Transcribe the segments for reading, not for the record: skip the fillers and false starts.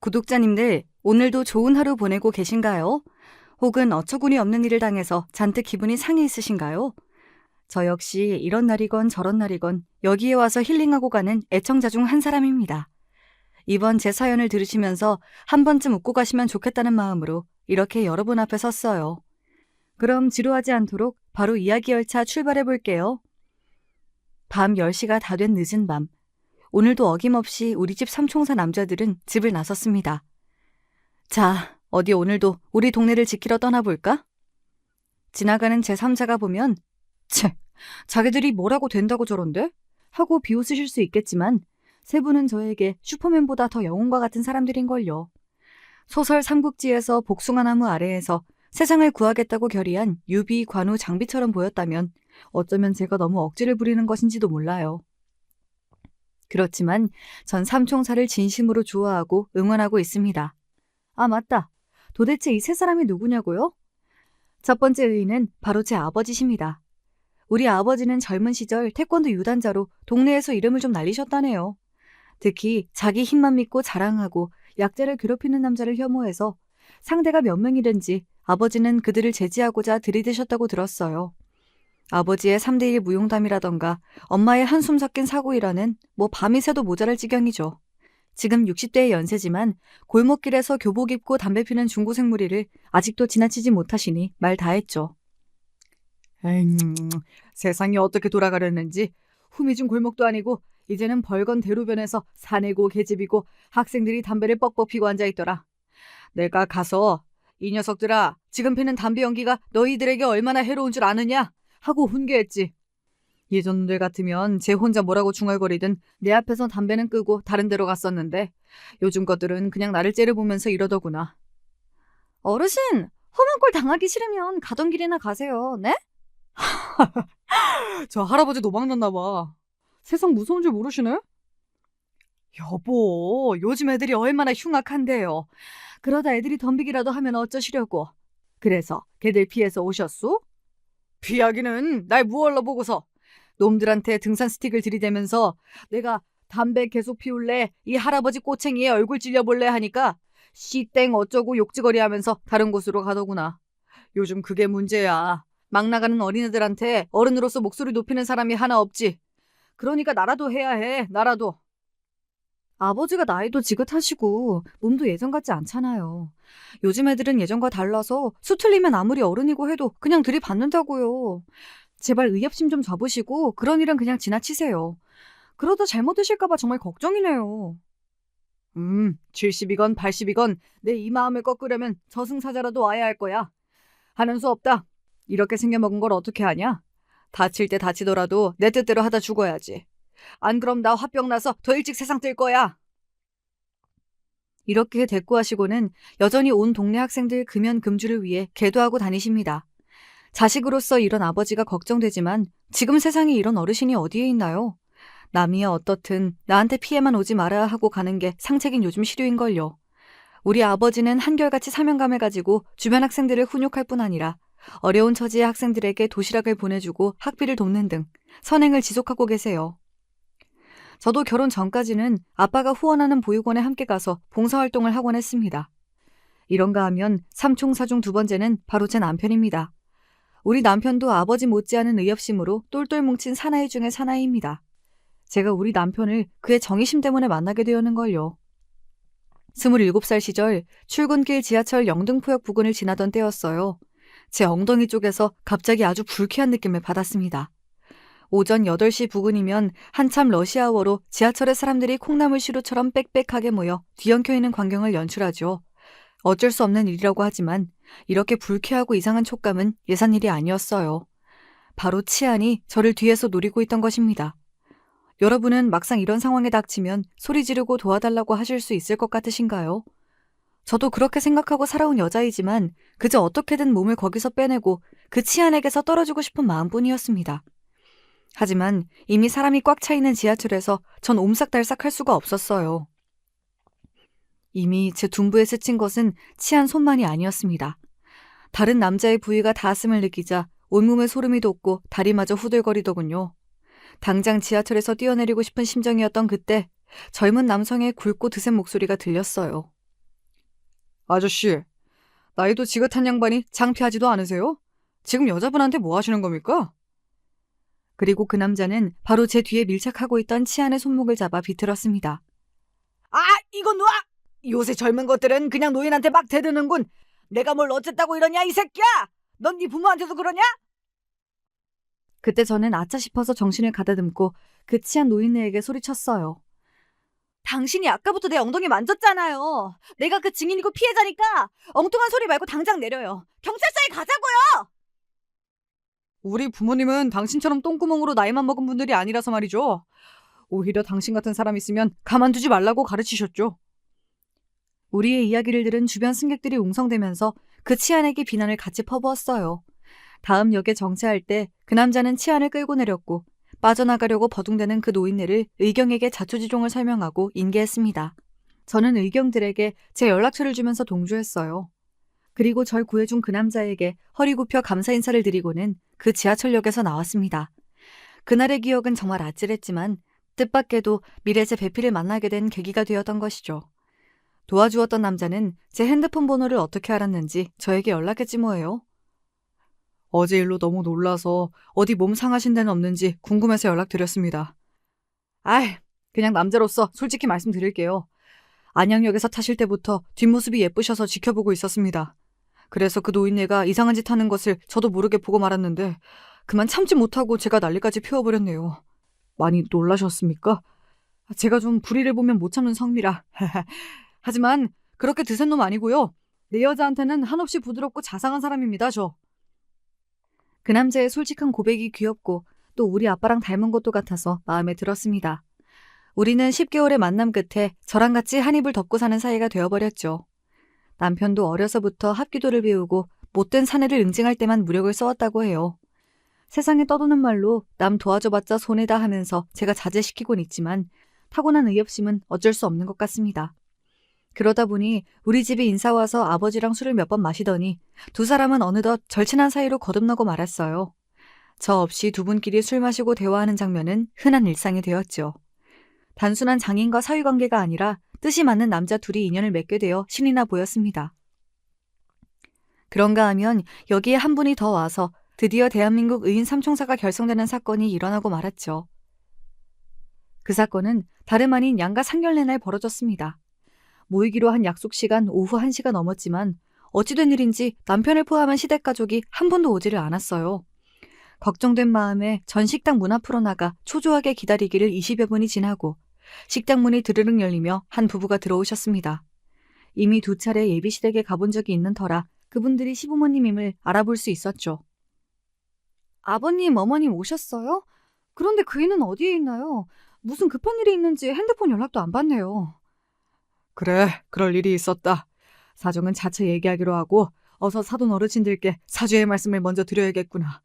구독자님들, 오늘도 좋은 하루 보내고 계신가요? 혹은 어처구니 없는 일을 당해서 잔뜩 기분이 상해 있으신가요? 저 역시 이런 날이건 저런 날이건 여기에 와서 힐링하고 가는 애청자 중 한 사람입니다. 이번 제 사연을 들으시면서 한 번쯤 웃고 가시면 좋겠다는 마음으로 이렇게 여러분 앞에 섰어요. 그럼 지루하지 않도록 바로 이야기 열차 출발해 볼게요. 밤 10시가 다 된 늦은 밤. 오늘도 어김없이 우리 집 삼총사 남자들은 집을 나섰습니다. 자, 어디 오늘도 우리 동네를 지키러 떠나볼까? 지나가는 제3자가 보면 채, 자기들이 뭐라고 된다고 저런데? 하고 비웃으실 수 있겠지만 세 분은 저에게 슈퍼맨보다 더 영웅과 같은 사람들인걸요. 소설 삼국지에서 복숭아나무 아래에서 세상을 구하겠다고 결의한 유비, 관우, 장비처럼 보였다면 어쩌면 제가 너무 억지를 부리는 것인지도 몰라요. 그렇지만 전 삼총사를 진심으로 좋아하고 응원하고 있습니다. 아, 맞다. 도대체 이 세 사람이 누구냐고요? 첫 번째 의인은 바로 제 아버지십니다. 우리 아버지는 젊은 시절 태권도 유단자로 동네에서 이름을 좀 날리셨다네요. 특히 자기 힘만 믿고 자랑하고 약자를 괴롭히는 남자를 혐오해서 상대가 몇 명이든지 아버지는 그들을 제지하고자 들이대셨다고 들었어요. 아버지의 3대1 무용담이라던가 엄마의 한숨 섞인 사고이라는 밤이 새도 모자랄 지경이죠. 지금 60대의 연세지만 골목길에서 교복 입고 담배 피는 중고생 무리를 아직도 지나치지 못하시니 말 다했죠. 세상이 어떻게 돌아가려는지 후미진 골목도 아니고 이제는 벌건 대로변에서 사내고 계집이고 학생들이 담배를 뻑뻑 피고 앉아있더라. 내가 가서 이 녀석들아, 지금 피는 담배 연기가 너희들에게 얼마나 해로운 줄 아느냐? 하고 훈계했지. 예전들 같으면 쟤 혼자 뭐라고 중얼거리든 내 앞에서 담배는 끄고 다른 데로 갔었는데 요즘 것들은 그냥 나를 째려보면서 이러더구나. 어르신, 험한 꼴 당하기 싫으면 가던 길이나 가세요. 네? 저 할아버지 도망났나 봐. 세상 무서운 줄 모르시네? 여보, 요즘 애들이 얼마나 흉악한데요. 그러다 애들이 덤비기라도 하면 어쩌시려고. 그래서 걔들 피해서 오셨소? 피하기는 날 무얼로 보고서. 놈들한테 등산 스틱을 들이대면서 내가 담배 계속 피울래, 이 할아버지 꼬챙이에 얼굴 찔려볼래 하니까 씨땡 어쩌고 욕지거리 하면서 다른 곳으로 가더구나. 요즘 그게 문제야. 막 나가는 어린애들한테 어른으로서 목소리 높이는 사람이 하나 없지. 그러니까 나라도 해야 해, 나라도. 아버지가 나이도 지긋하시고 몸도 예전 같지 않잖아요. 요즘 애들은 예전과 달라서 수틀리면 아무리 어른이고 해도 그냥 들이받는다고요. 제발 의협심 좀 접으시고 그런 일은 그냥 지나치세요. 그러다 잘못 드실까봐 정말 걱정이네요. 70이건 80이건 내 이 마음을 꺾으려면 저승사자라도 와야 할 거야. 하는 수 없다. 이렇게 생겨먹은 걸 어떻게 하냐? 다칠 때 다치더라도 내 뜻대로 하다 죽어야지. 안 그럼 나 화병 나서 더 일찍 세상 뜰 거야. 이렇게 대꾸하시고는 여전히 온 동네 학생들 금연금주를 위해 계도하고 다니십니다. 자식으로서 이런 아버지가 걱정되지만 지금 세상에 이런 어르신이 어디에 있나요? 남이야 어떻든 나한테 피해만 오지 마라 하고 가는 게 상책인 요즘 시류인걸요. 우리 아버지는 한결같이 사명감을 가지고 주변 학생들을 훈육할 뿐 아니라 어려운 처지의 학생들에게 도시락을 보내주고 학비를 돕는 등 선행을 지속하고 계세요. 저도 결혼 전까지는 아빠가 후원하는 보육원에 함께 가서 봉사활동을 하곤 했습니다. 이런가 하면 삼총사 중 두 번째는 바로 제 남편입니다. 우리 남편도 아버지 못지않은 의협심으로 똘똘 뭉친 사나이 중의 사나이입니다. 제가 우리 남편을 그의 정의심 때문에 만나게 되었는걸요. 27살 시절 출근길 지하철 영등포역 부근을 지나던 때였어요. 제 엉덩이 쪽에서 갑자기 아주 불쾌한 느낌을 받았습니다. 오전 8시 부근이면 한참 러시아워로 지하철에 사람들이 콩나물 시루처럼 빽빽하게 모여 뒤엉켜 있는 광경을 연출하죠. 어쩔 수 없는 일이라고 하지만 이렇게 불쾌하고 이상한 촉감은 예산 일이 아니었어요. 바로 치안이 저를 뒤에서 노리고 있던 것입니다. 여러분은 막상 이런 상황에 닥치면 소리 지르고 도와달라고 하실 수 있을 것 같으신가요? 저도 그렇게 생각하고 살아온 여자이지만 그저 어떻게든 몸을 거기서 빼내고 그 치안에게서 떨어지고 싶은 마음뿐이었습니다. 하지만 이미 사람이 꽉 차 있는 지하철에서 전 옴싹달싹 할 수가 없었어요. 이미 제 둔부에 스친 것은 치안 손만이 아니었습니다. 다른 남자의 부위가 닿았음을 느끼자 온몸에 소름이 돋고 다리마저 후들거리더군요. 당장 지하철에서 뛰어내리고 싶은 심정이었던 그때 젊은 남성의 굵고 드센 목소리가 들렸어요. 아저씨, 나이도 지긋한 양반이 창피하지도 않으세요? 지금 여자분한테 뭐 하시는 겁니까? 그리고 그 남자는 바로 제 뒤에 밀착하고 있던 치안의 손목을 잡아 비틀었습니다. 아, 이거 놔! 요새 젊은 것들은 그냥 노인한테 막 대드는군. 내가 뭘 어쨌다고 이러냐, 이 새끼야! 넌 네 부모한테도 그러냐? 그때 저는 아차 싶어서 정신을 가다듬고 그 치안 노인네에게 소리쳤어요. 당신이 아까부터 내 엉덩이 만졌잖아요. 내가 그 증인이고 피해자니까 엉뚱한 소리 말고 당장 내려요. 경찰서에 가자고요! 우리 부모님은 당신처럼 똥구멍으로 나이만 먹은 분들이 아니라서 말이죠. 오히려 당신 같은 사람 있으면 가만두지 말라고 가르치셨죠. 우리의 이야기를 들은 주변 승객들이 웅성대면서 그 치안에게 비난을 같이 퍼부었어요. 다음 역에 정차할 때 그 남자는 치안을 끌고 내렸고 빠져나가려고 버둥대는 그 노인네를 의경에게 자초지종을 설명하고 인계했습니다. 저는 의경들에게 제 연락처를 주면서 동조했어요. 그리고 절 구해준 그 남자에게 허리 굽혀 감사 인사를 드리고는 그 지하철역에서 나왔습니다. 그날의 기억은 정말 아찔했지만 뜻밖에도 미래 제 배필을 만나게 된 계기가 되었던 것이죠. 도와주었던 남자는 제 핸드폰 번호를 어떻게 알았는지 저에게 연락했지 뭐예요. 어제 일로 너무 놀라서 어디 몸 상하신 데는 없는지 궁금해서 연락드렸습니다. 그냥 남자로서 솔직히 말씀드릴게요. 안양역에서 타실 때부터 뒷모습이 예쁘셔서 지켜보고 있었습니다. 그래서 그 노인네가 이상한 짓 하는 것을 저도 모르게 보고 말았는데 그만 참지 못하고 제가 난리까지 피워버렸네요. 많이 놀라셨습니까? 제가 좀 불의를 보면 못 참는 성미라. 하지만 그렇게 드센 놈 아니고요. 내 여자한테는 한없이 부드럽고 자상한 사람입니다, 저. 그 남자의 솔직한 고백이 귀엽고 또 우리 아빠랑 닮은 것도 같아서 마음에 들었습니다. 우리는 10개월의 만남 끝에 저랑 같이 한 입을 덮고 사는 사이가 되어버렸죠. 남편도 어려서부터 합기도를 배우고 못된 사내를 응징할 때만 무력을 써왔다고 해요. 세상에 떠도는 말로 남 도와줘봤자 손해다 하면서 제가 자제시키곤 있지만 타고난 의협심은 어쩔 수 없는 것 같습니다. 그러다 보니 우리 집에 인사 와서 아버지랑 술을 몇 번 마시더니 두 사람은 어느덧 절친한 사이로 거듭나고 말았어요. 저 없이 두 분끼리 술 마시고 대화하는 장면은 흔한 일상이 되었죠. 단순한 장인과 사위관계가 아니라 뜻이 맞는 남자 둘이 인연을 맺게 되어 신이 나 보였습니다. 그런가 하면 여기에 한 분이 더 와서 드디어 대한민국 의인 삼총사가 결성되는 사건이 일어나고 말았죠. 그 사건은 다름 아닌 양가 상견례 날 벌어졌습니다. 모이기로 한 약속 시간 오후 1시가 넘었지만 어찌된 일인지 남편을 포함한 시댁 가족이 한 번도 오지를 않았어요. 걱정된 마음에 전 식당 문 앞으로 나가 초조하게 기다리기를 20여 분이 지나고 식당 문이 드르륵 열리며 한 부부가 들어오셨습니다. 이미 2차례 예비시댁에 가본 적이 있는 터라 그분들이 시부모님임을 알아볼 수 있었죠. 아버님, 어머님 오셨어요? 그런데 그이는 어디에 있나요? 무슨 급한 일이 있는지 핸드폰 연락도 안 받네요. 그래, 그럴 일이 있었다. 사정은 자체 얘기하기로 하고 어서 사돈 어르신들께 사죄의 말씀을 먼저 드려야겠구나.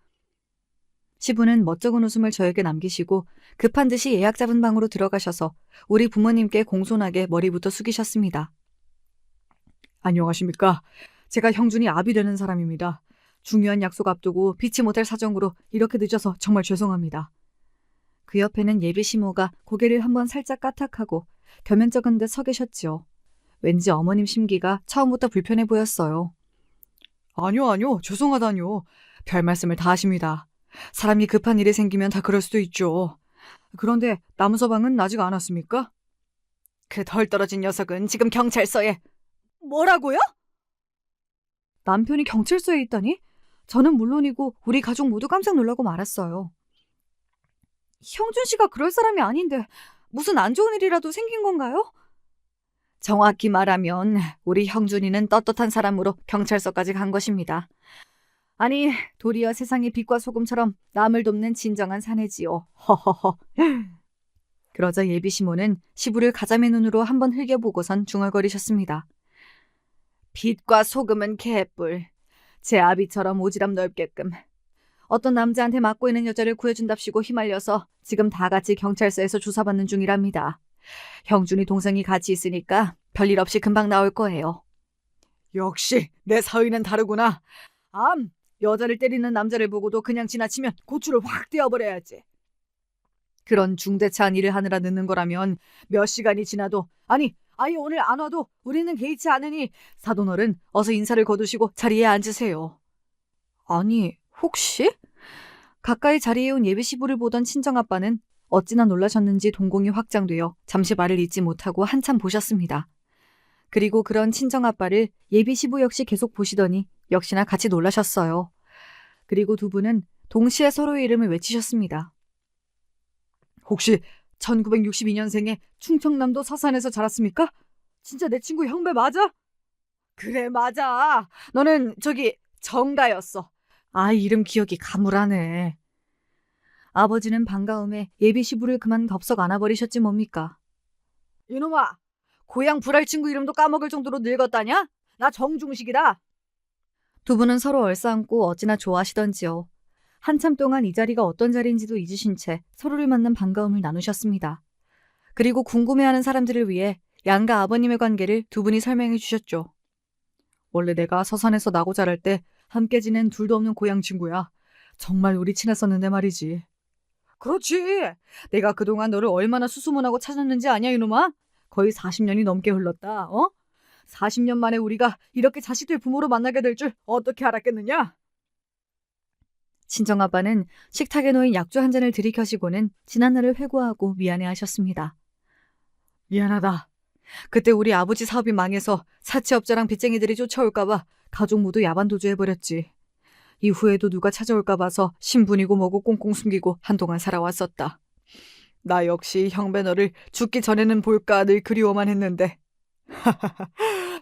시부는 멋쩍은 웃음을 저에게 남기시고 급한 듯이 예약 잡은 방으로 들어가셔서 우리 부모님께 공손하게 머리부터 숙이셨습니다. 안녕하십니까. 제가 형준이 아비 되는 사람입니다. 중요한 약속 앞두고 피치 못할 사정으로 이렇게 늦어서 정말 죄송합니다. 그 옆에는 예비 시모가 고개를 한번 살짝 까딱하고 겸연쩍은 듯 서 계셨지요. 왠지 어머님 심기가 처음부터 불편해 보였어요. 아니요. 죄송하다뇨. 별 말씀을 다 하십니다. 사람이 급한 일이 생기면 다 그럴 수도 있죠. 그런데 남서방은 아직 안 왔습니까? 그 덜 떨어진 녀석은 지금 경찰서에... 뭐라고요? 남편이 경찰서에 있다니? 저는 물론이고 우리 가족 모두 깜짝 놀라고 말았어요. 형준 씨가 그럴 사람이 아닌데 무슨 안 좋은 일이라도 생긴 건가요? 정확히 말하면 우리 형준이는 떳떳한 사람으로 경찰서까지 간 것입니다. 아니, 도리어 세상의 빛과 소금처럼 남을 돕는 진정한 사내지요. 허허허. 그러자 예비 시모는 시부를 가자미 눈으로 한번 흘겨보고선 중얼거리셨습니다. 빛과 소금은 개뿔. 제 아비처럼 오지랖 넓게끔. 어떤 남자한테 맞고 있는 여자를 구해준답시고 휘말려서 지금 다 같이 경찰서에서 조사받는 중이랍니다. 형준이 동생이 같이 있으니까 별일 없이 금방 나올 거예요. 역시 내 사위는 다르구나. 여자를 때리는 남자를 보고도 그냥 지나치면 고추를 확 떼어버려야지. 그런 중대차한 일을 하느라 늦는 거라면 몇 시간이 지나도, 아니 아예 오늘 안 와도 우리는 개의치 않으니 사돈어른 어서 인사를 거두시고 자리에 앉으세요. 아니, 혹시? 가까이 자리에 온 예비시부를 보던 친정아빠는 어찌나 놀라셨는지 동공이 확장되어 잠시 말을 잇지 못하고 한참 보셨습니다. 그리고 그런 친정아빠를 예비시부 역시 계속 보시더니 역시나 같이 놀라셨어요. 그리고 두 분은 동시에 서로의 이름을 외치셨습니다. 혹시 1962년생에 충청남도 서산에서 자랐습니까? 진짜 내 친구 형배 맞아? 그래, 맞아. 너는 저기 정가였어. 아, 이름 기억이 가물하네. 아버지는 반가움에 예비시부를 그만 덥석 안아버리셨지 뭡니까. 이놈아, 고향 불알 친구 이름도 까먹을 정도로 늙었다냐? 나 정중식이다. 두 분은 서로 얼싸안고 어찌나 좋아하시던지요. 한참 동안 이 자리가 어떤 자리인지도 잊으신 채 서로를 만난 반가움을 나누셨습니다. 그리고 궁금해하는 사람들을 위해 양가 아버님의 관계를 두 분이 설명해 주셨죠. 원래 내가 서산에서 나고 자랄 때 함께 지낸 둘도 없는 고향 친구야. 정말 우리 친했었는데 말이지. 그렇지. 내가 그동안 너를 얼마나 수소문하고 찾았는지 아냐, 이놈아? 거의 40년이 넘게 흘렀다. 40년 만에 우리가 이렇게 자식들 부모로 만나게 될 줄 어떻게 알았겠느냐? 친정아빠는 식탁에 놓인 약주 한 잔을 들이켜시고는 지난날을 회고하고 미안해하셨습니다. 미안하다. 그때 우리 아버지 사업이 망해서 사채업자랑 빚쟁이들이 쫓아올까봐 가족 모두 야반도주해버렸지. 이후에도 누가 찾아올까 봐서 신분이고 뭐고 꽁꽁 숨기고 한동안 살아왔었다. 나 역시 형배 너를 죽기 전에는 볼까 늘 그리워만 했는데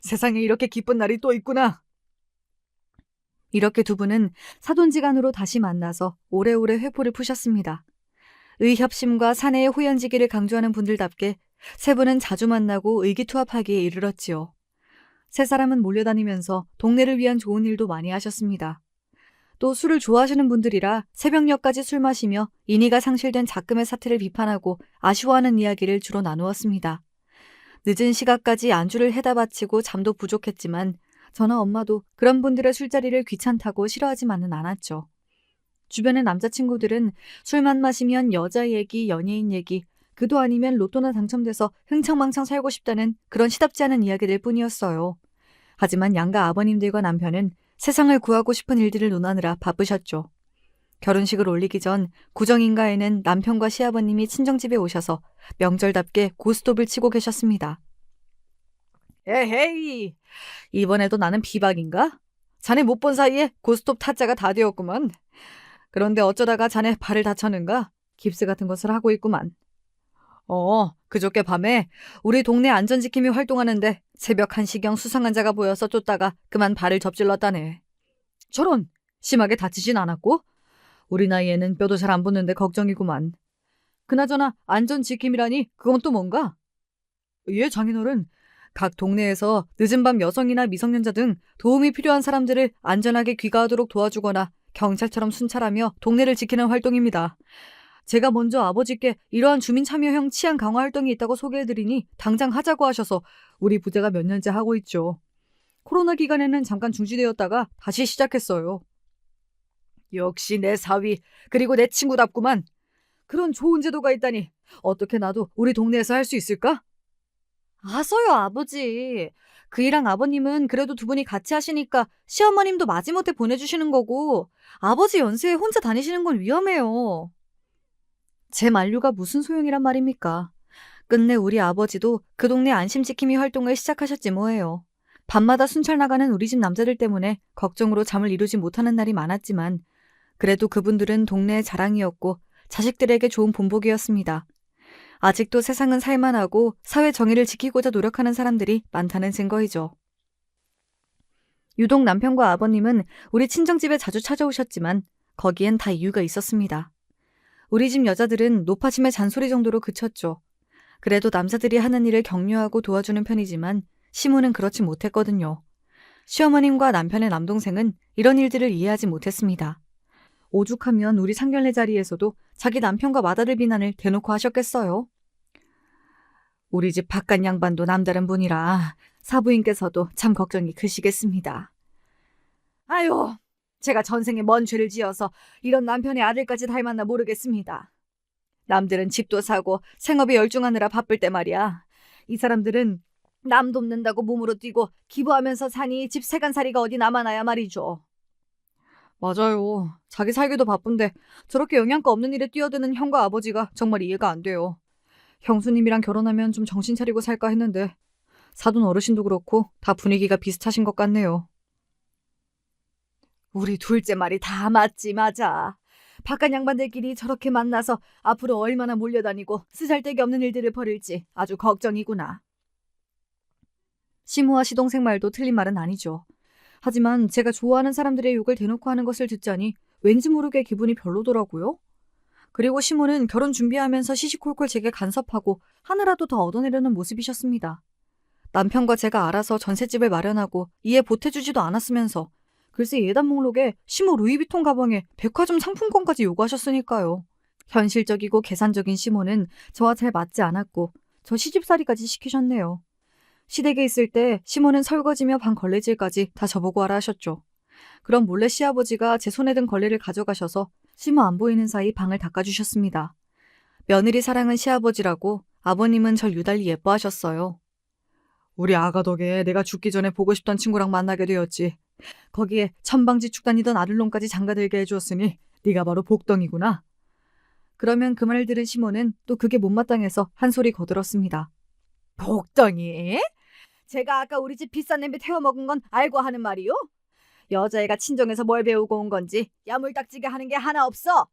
세상에 이렇게 기쁜 날이 또 있구나. 이렇게 두 분은 사돈지간으로 다시 만나서 오래오래 회포를 푸셨습니다. 의협심과 사내의 호연지기를 강조하는 분들답게 세 분은 자주 만나고 의기투합하기에 이르렀지요. 세 사람은 몰려다니면서 동네를 위한 좋은 일도 많이 하셨습니다. 또 술을 좋아하시는 분들이라 새벽녘까지 술 마시며 인의가 상실된 작금의 사태를 비판하고 아쉬워하는 이야기를 주로 나누었습니다. 늦은 시각까지 안주를 해다 바치고 잠도 부족했지만 저나 엄마도 그런 분들의 술자리를 귀찮다고 싫어하지만은 않았죠. 주변의 남자친구들은 술만 마시면 여자 얘기, 연예인 얘기, 그도 아니면 로또나 당첨돼서 흥청망청 살고 싶다는 그런 시답지 않은 이야기들 뿐이었어요. 하지만 양가 아버님들과 남편은 세상을 구하고 싶은 일들을 논하느라 바쁘셨죠. 결혼식을 올리기 전 구정인가에는 남편과 시아버님이 친정집에 오셔서 명절답게 고스톱을 치고 계셨습니다. 에헤이, 이번에도 나는 비박인가? 자네 못 본 사이에 고스톱 타짜가 다 되었구만. 그런데 어쩌다가 자네 발을 다쳤는가? 깁스 같은 것을 하고 있구만. 그저께 밤에 우리 동네 안전지킴이 활동하는데 새벽 1시경 수상한 자가 보여서 쫓다가 그만 발을 접질렀다네. 저런, 심하게 다치진 않았고? 우리 나이에는 뼈도 잘 안 붙는데 걱정이구만. 그나저나 안전지킴이라니 그건 또 뭔가? 예, 장인어른. 각 동네에서 늦은 밤 여성이나 미성년자 등 도움이 필요한 사람들을 안전하게 귀가하도록 도와주거나 경찰처럼 순찰하며 동네를 지키는 활동입니다. 제가 먼저 아버지께 이러한 주민 참여형 치안 강화 활동이 있다고 소개해드리니 당장 하자고 하셔서 우리 부제가 몇 년째 하고 있죠. 코로나 기간에는 잠깐 중지되었다가 다시 시작했어요. 역시 내 사위, 그리고 내 친구답구만. 그런 좋은 제도가 있다니 어떻게 나도 우리 동네에서 할 수 있을까? 아서요, 아버지. 그이랑 아버님은 그래도 두 분이 같이 하시니까 시어머님도 마지못해 보내주시는 거고 아버지 연세에 혼자 다니시는 건 위험해요. 제 만류가 무슨 소용이란 말입니까? 끝내 우리 아버지도 그 동네 안심지킴이 활동을 시작하셨지 뭐예요. 밤마다 순찰 나가는 우리 집 남자들 때문에 걱정으로 잠을 이루지 못하는 날이 많았지만 그래도 그분들은 동네의 자랑이었고 자식들에게 좋은 본보기였습니다. 아직도 세상은 살만하고 사회 정의를 지키고자 노력하는 사람들이 많다는 증거이죠. 유독 남편과 아버님은 우리 친정집에 자주 찾아오셨지만 거기엔 다 이유가 있었습니다. 우리 집 여자들은 노파심의 잔소리 정도로 그쳤죠. 그래도 남자들이 하는 일을 격려하고 도와주는 편이지만 시무는 그렇지 못했거든요. 시어머님과 남편의 남동생은 이런 일들을 이해하지 못했습니다. 오죽하면 우리 상견례 자리에서도 자기 남편과 맏아들 비난을 대놓고 하셨겠어요. 우리 집 바깥 양반도 남다른 분이라 사부인께서도 참 걱정이 크시겠습니다. 아유, 제가 전생에 뭔 죄를 지어서 이런 남편의 아들까지 닮았나 모르겠습니다. 남들은 집도 사고 생업에 열중하느라 바쁠 때 말이야. 이 사람들은 남 돕는다고 몸으로 뛰고 기부하면서 사니 집 세간살이가 어디 남아나야 말이죠. 맞아요. 자기 살기도 바쁜데 저렇게 영양가 없는 일에 뛰어드는 형과 아버지가 정말 이해가 안 돼요. 형수님이랑 결혼하면 좀 정신 차리고 살까 했는데 사돈 어르신도 그렇고 다 분위기가 비슷하신 것 같네요. 우리 둘째 말이 다 맞지 맞아. 바깥 양반들끼리 저렇게 만나서 앞으로 얼마나 몰려다니고 쓰잘데기 없는 일들을 벌일지 아주 걱정이구나. 시모와 시동생 말도 틀린 말은 아니죠. 하지만 제가 좋아하는 사람들의 욕을 대놓고 하는 것을 듣자니 왠지 모르게 기분이 별로더라고요. 그리고 시모는 결혼 준비하면서 시시콜콜 제게 간섭하고 하느라도 더 얻어내려는 모습이셨습니다. 남편과 제가 알아서 전셋집을 마련하고 이에 보태주지도 않았으면서 글쎄 예단 목록에 시모 루이비통 가방에 백화점 상품권까지 요구하셨으니까요. 현실적이고 계산적인 시모는 저와 잘 맞지 않았고 저 시집살이까지 시키셨네요. 시댁에 있을 때 시모는 설거지며 방 걸레질까지 다 저보고 하라 하셨죠. 그럼 몰래 시아버지가 제 손에 든 걸레를 가져가셔서 시모 안 보이는 사이 방을 닦아주셨습니다. 며느리 사랑은 시아버지라고 아버님은 절 유달리 예뻐하셨어요. 우리 아가 덕에 내가 죽기 전에 보고 싶던 친구랑 만나게 되었지. 거기에 천방지축 다니던 아들놈까지 장가들게 해주었으니 네가 바로 복덩이구나. 그러면 그 말을 들은 시모는 또 그게 못마땅해서 한 소리 거들었습니다. 복덩이? 제가 아까 우리 집 비싼 냄비 태워 먹은 건 알고 하는 말이요? 여자애가 친정에서 뭘 배우고 온 건지 야물딱지게 하는 게 하나 없어.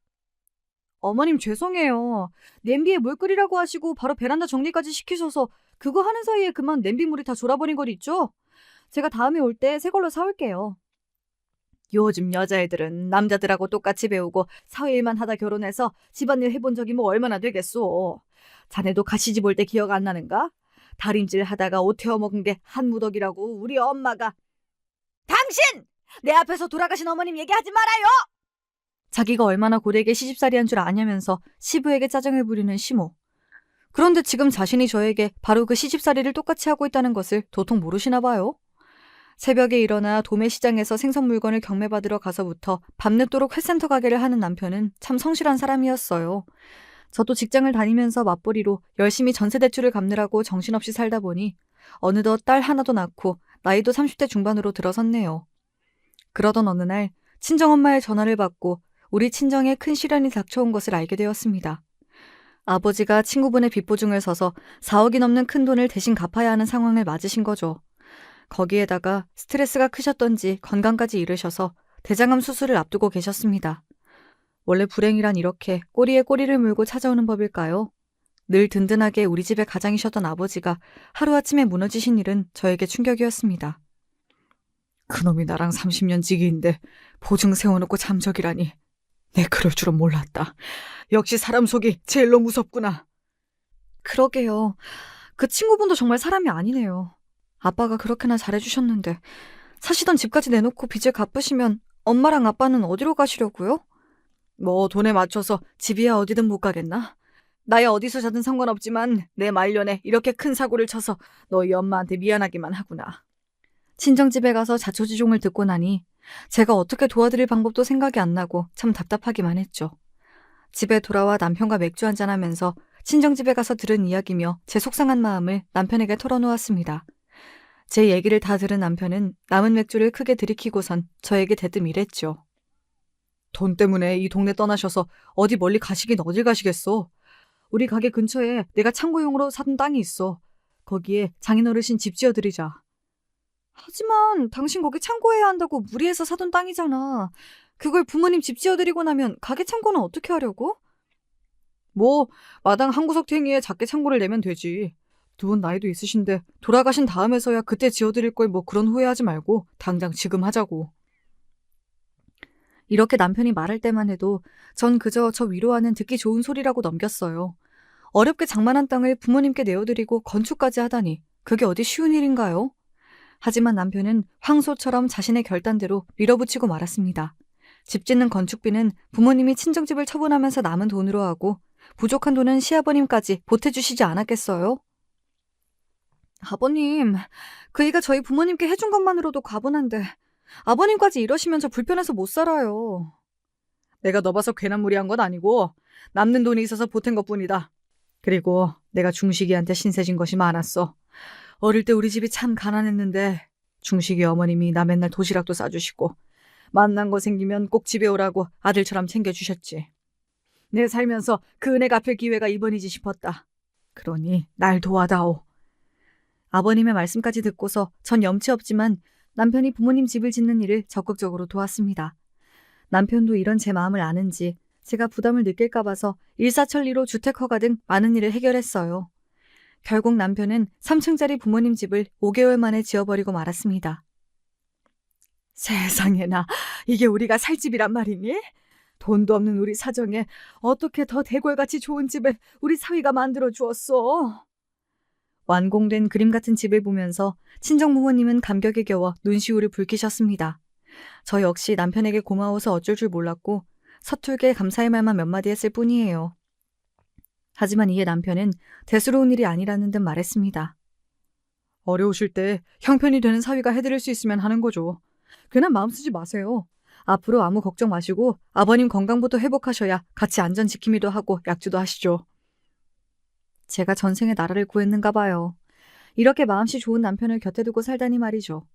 어머님 죄송해요. 냄비에 물 끓이라고 하시고 바로 베란다 정리까지 시키셔서 그거 하는 사이에 그만 냄비물이 다 졸아버린 것 있죠? 제가 다음에 올 때 새 걸로 사올게요. 요즘 여자애들은 남자들하고 똑같이 배우고 사회일만 하다 결혼해서 집안일 해본 적이 뭐 얼마나 되겠소. 자네도 가시집 올 때 기억 안 나는가? 다림질 하다가 옷 태워 먹은 게 한 무더기라고 우리 엄마가. 당신! 내 앞에서 돌아가신 어머님 얘기하지 말아요! 자기가 얼마나 고되게 시집살이한 줄 아냐면서 시부에게 짜증을 부리는 시모. 그런데 지금 자신이 저에게 바로 그 시집살이를 똑같이 하고 있다는 것을 도통 모르시나 봐요. 새벽에 일어나 도매시장에서 생선 물건을 경매받으러 가서부터 밤늦도록 회센터 가게를 하는 남편은 참 성실한 사람이었어요. 저도 직장을 다니면서 맞벌이로 열심히 전세 대출을 갚느라고 정신없이 살다 보니 어느덧 딸 하나도 낳고 나이도 30대 중반으로 들어섰네요. 그러던 어느 날 친정엄마의 전화를 받고 우리 친정에 큰 시련이 닥쳐온 것을 알게 되었습니다. 아버지가 친구분의 빚보증을 서서 4억이 넘는 큰 돈을 대신 갚아야 하는 상황을 맞으신 거죠. 거기에다가 스트레스가 크셨던지 건강까지 잃으셔서 대장암 수술을 앞두고 계셨습니다. 원래 불행이란 이렇게 꼬리에 꼬리를 물고 찾아오는 법일까요? 늘 든든하게 우리 집의 가장이셨던 아버지가 하루아침에 무너지신 일은 저에게 충격이었습니다. 그놈이 나랑 30년 지기인데 보증 세워놓고 잠적이라니. 내 그럴 줄은 몰랐다. 역시 사람 속이 제일로 무섭구나. 그러게요. 그 친구분도 정말 사람이 아니네요. 아빠가 그렇게나 잘해주셨는데 사시던 집까지 내놓고 빚을 갚으시면 엄마랑 아빠는 어디로 가시려고요? 뭐 돈에 맞춰서 집이야 어디든 못 가겠나? 나야 어디서 자든 상관없지만 내 말년에 이렇게 큰 사고를 쳐서 너희 엄마한테 미안하기만 하구나. 친정집에 가서 자초지종을 듣고 나니 제가 어떻게 도와드릴 방법도 생각이 안 나고 참 답답하기만 했죠. 집에 돌아와 남편과 맥주 한잔하면서 친정집에 가서 들은 이야기며 제 속상한 마음을 남편에게 털어놓았습니다. 제 얘기를 다 들은 남편은 남은 맥주를 크게 들이키고선 저에게 대뜸 이랬죠. 돈 때문에 이 동네 떠나셔서 어디 멀리 가시긴 어딜 가시겠어. 우리 가게 근처에 내가 창고용으로 사둔 땅이 있어. 거기에 장인어르신 집 지어드리자. 하지만 당신 거기 창고해야 한다고 무리해서 사둔 땅이잖아. 그걸 부모님 집 지어드리고 나면 가게 창고는 어떻게 하려고? 뭐 마당 한 구석 탱이에 작게 창고를 내면 되지. 두 분 나이도 있으신데 돌아가신 다음에서야 그때 지어드릴 걸 뭐 그런 후회하지 말고 당장 지금 하자고. 이렇게 남편이 말할 때만 해도 전 그저 저 위로하는 듣기 좋은 소리라고 넘겼어요. 어렵게 장만한 땅을 부모님께 내어드리고 건축까지 하다니 그게 어디 쉬운 일인가요? 하지만 남편은 황소처럼 자신의 결단대로 밀어붙이고 말았습니다. 집 짓는 건축비는 부모님이 친정집을 처분하면서 남은 돈으로 하고 부족한 돈은 시아버님까지 보태주시지 않았겠어요? 아버님, 그 일가 저희 부모님께 해준 것만으로도 과분한데 아버님까지 이러시면 저 불편해서 못 살아요. 내가 너 봐서 괜한 무리한 건 아니고 남는 돈이 있어서 보탠 것뿐이다. 그리고 내가 중식이한테 신세진 것이 많았어. 어릴 때 우리 집이 참 가난했는데 중식이 어머님이 나 맨날 도시락도 싸주시고 만난 거 생기면 꼭 집에 오라고 아들처럼 챙겨주셨지. 내 살면서 그 은혜 갚을 기회가 이번이지 싶었다. 그러니 날 도와다오. 아버님의 말씀까지 듣고서 전 염치 없지만 남편이 부모님 집을 짓는 일을 적극적으로 도왔습니다. 남편도 이런 제 마음을 아는지 제가 부담을 느낄까 봐서 일사천리로 주택 허가 등 많은 일을 해결했어요. 결국 남편은 3층짜리 부모님 집을 5개월 만에 지어버리고 말았습니다. 세상에나, 이게 우리가 살 집이란 말이니? 돈도 없는 우리 사정에 어떻게 더 대궐같이 좋은 집을 우리 사위가 만들어 주었어? 완공된 그림 같은 집을 보면서 친정 부모님은 감격에 겨워 눈시울을 붉히셨습니다. 저 역시 남편에게 고마워서 어쩔 줄 몰랐고 서툴게 감사의 말만 몇 마디 했을 뿐이에요. 하지만 이에 남편은 대수로운 일이 아니라는 듯 말했습니다. 어려우실 때 형편이 되는 사위가 해드릴 수 있으면 하는 거죠. 괜한 마음 쓰지 마세요. 앞으로 아무 걱정 마시고 아버님 건강부터 회복하셔야 같이 안전 지킴이도 하고 약주도 하시죠. 제가 전생에 나라를 구했는가 봐요. 이렇게 마음씨 좋은 남편을 곁에 두고 살다니 말이죠.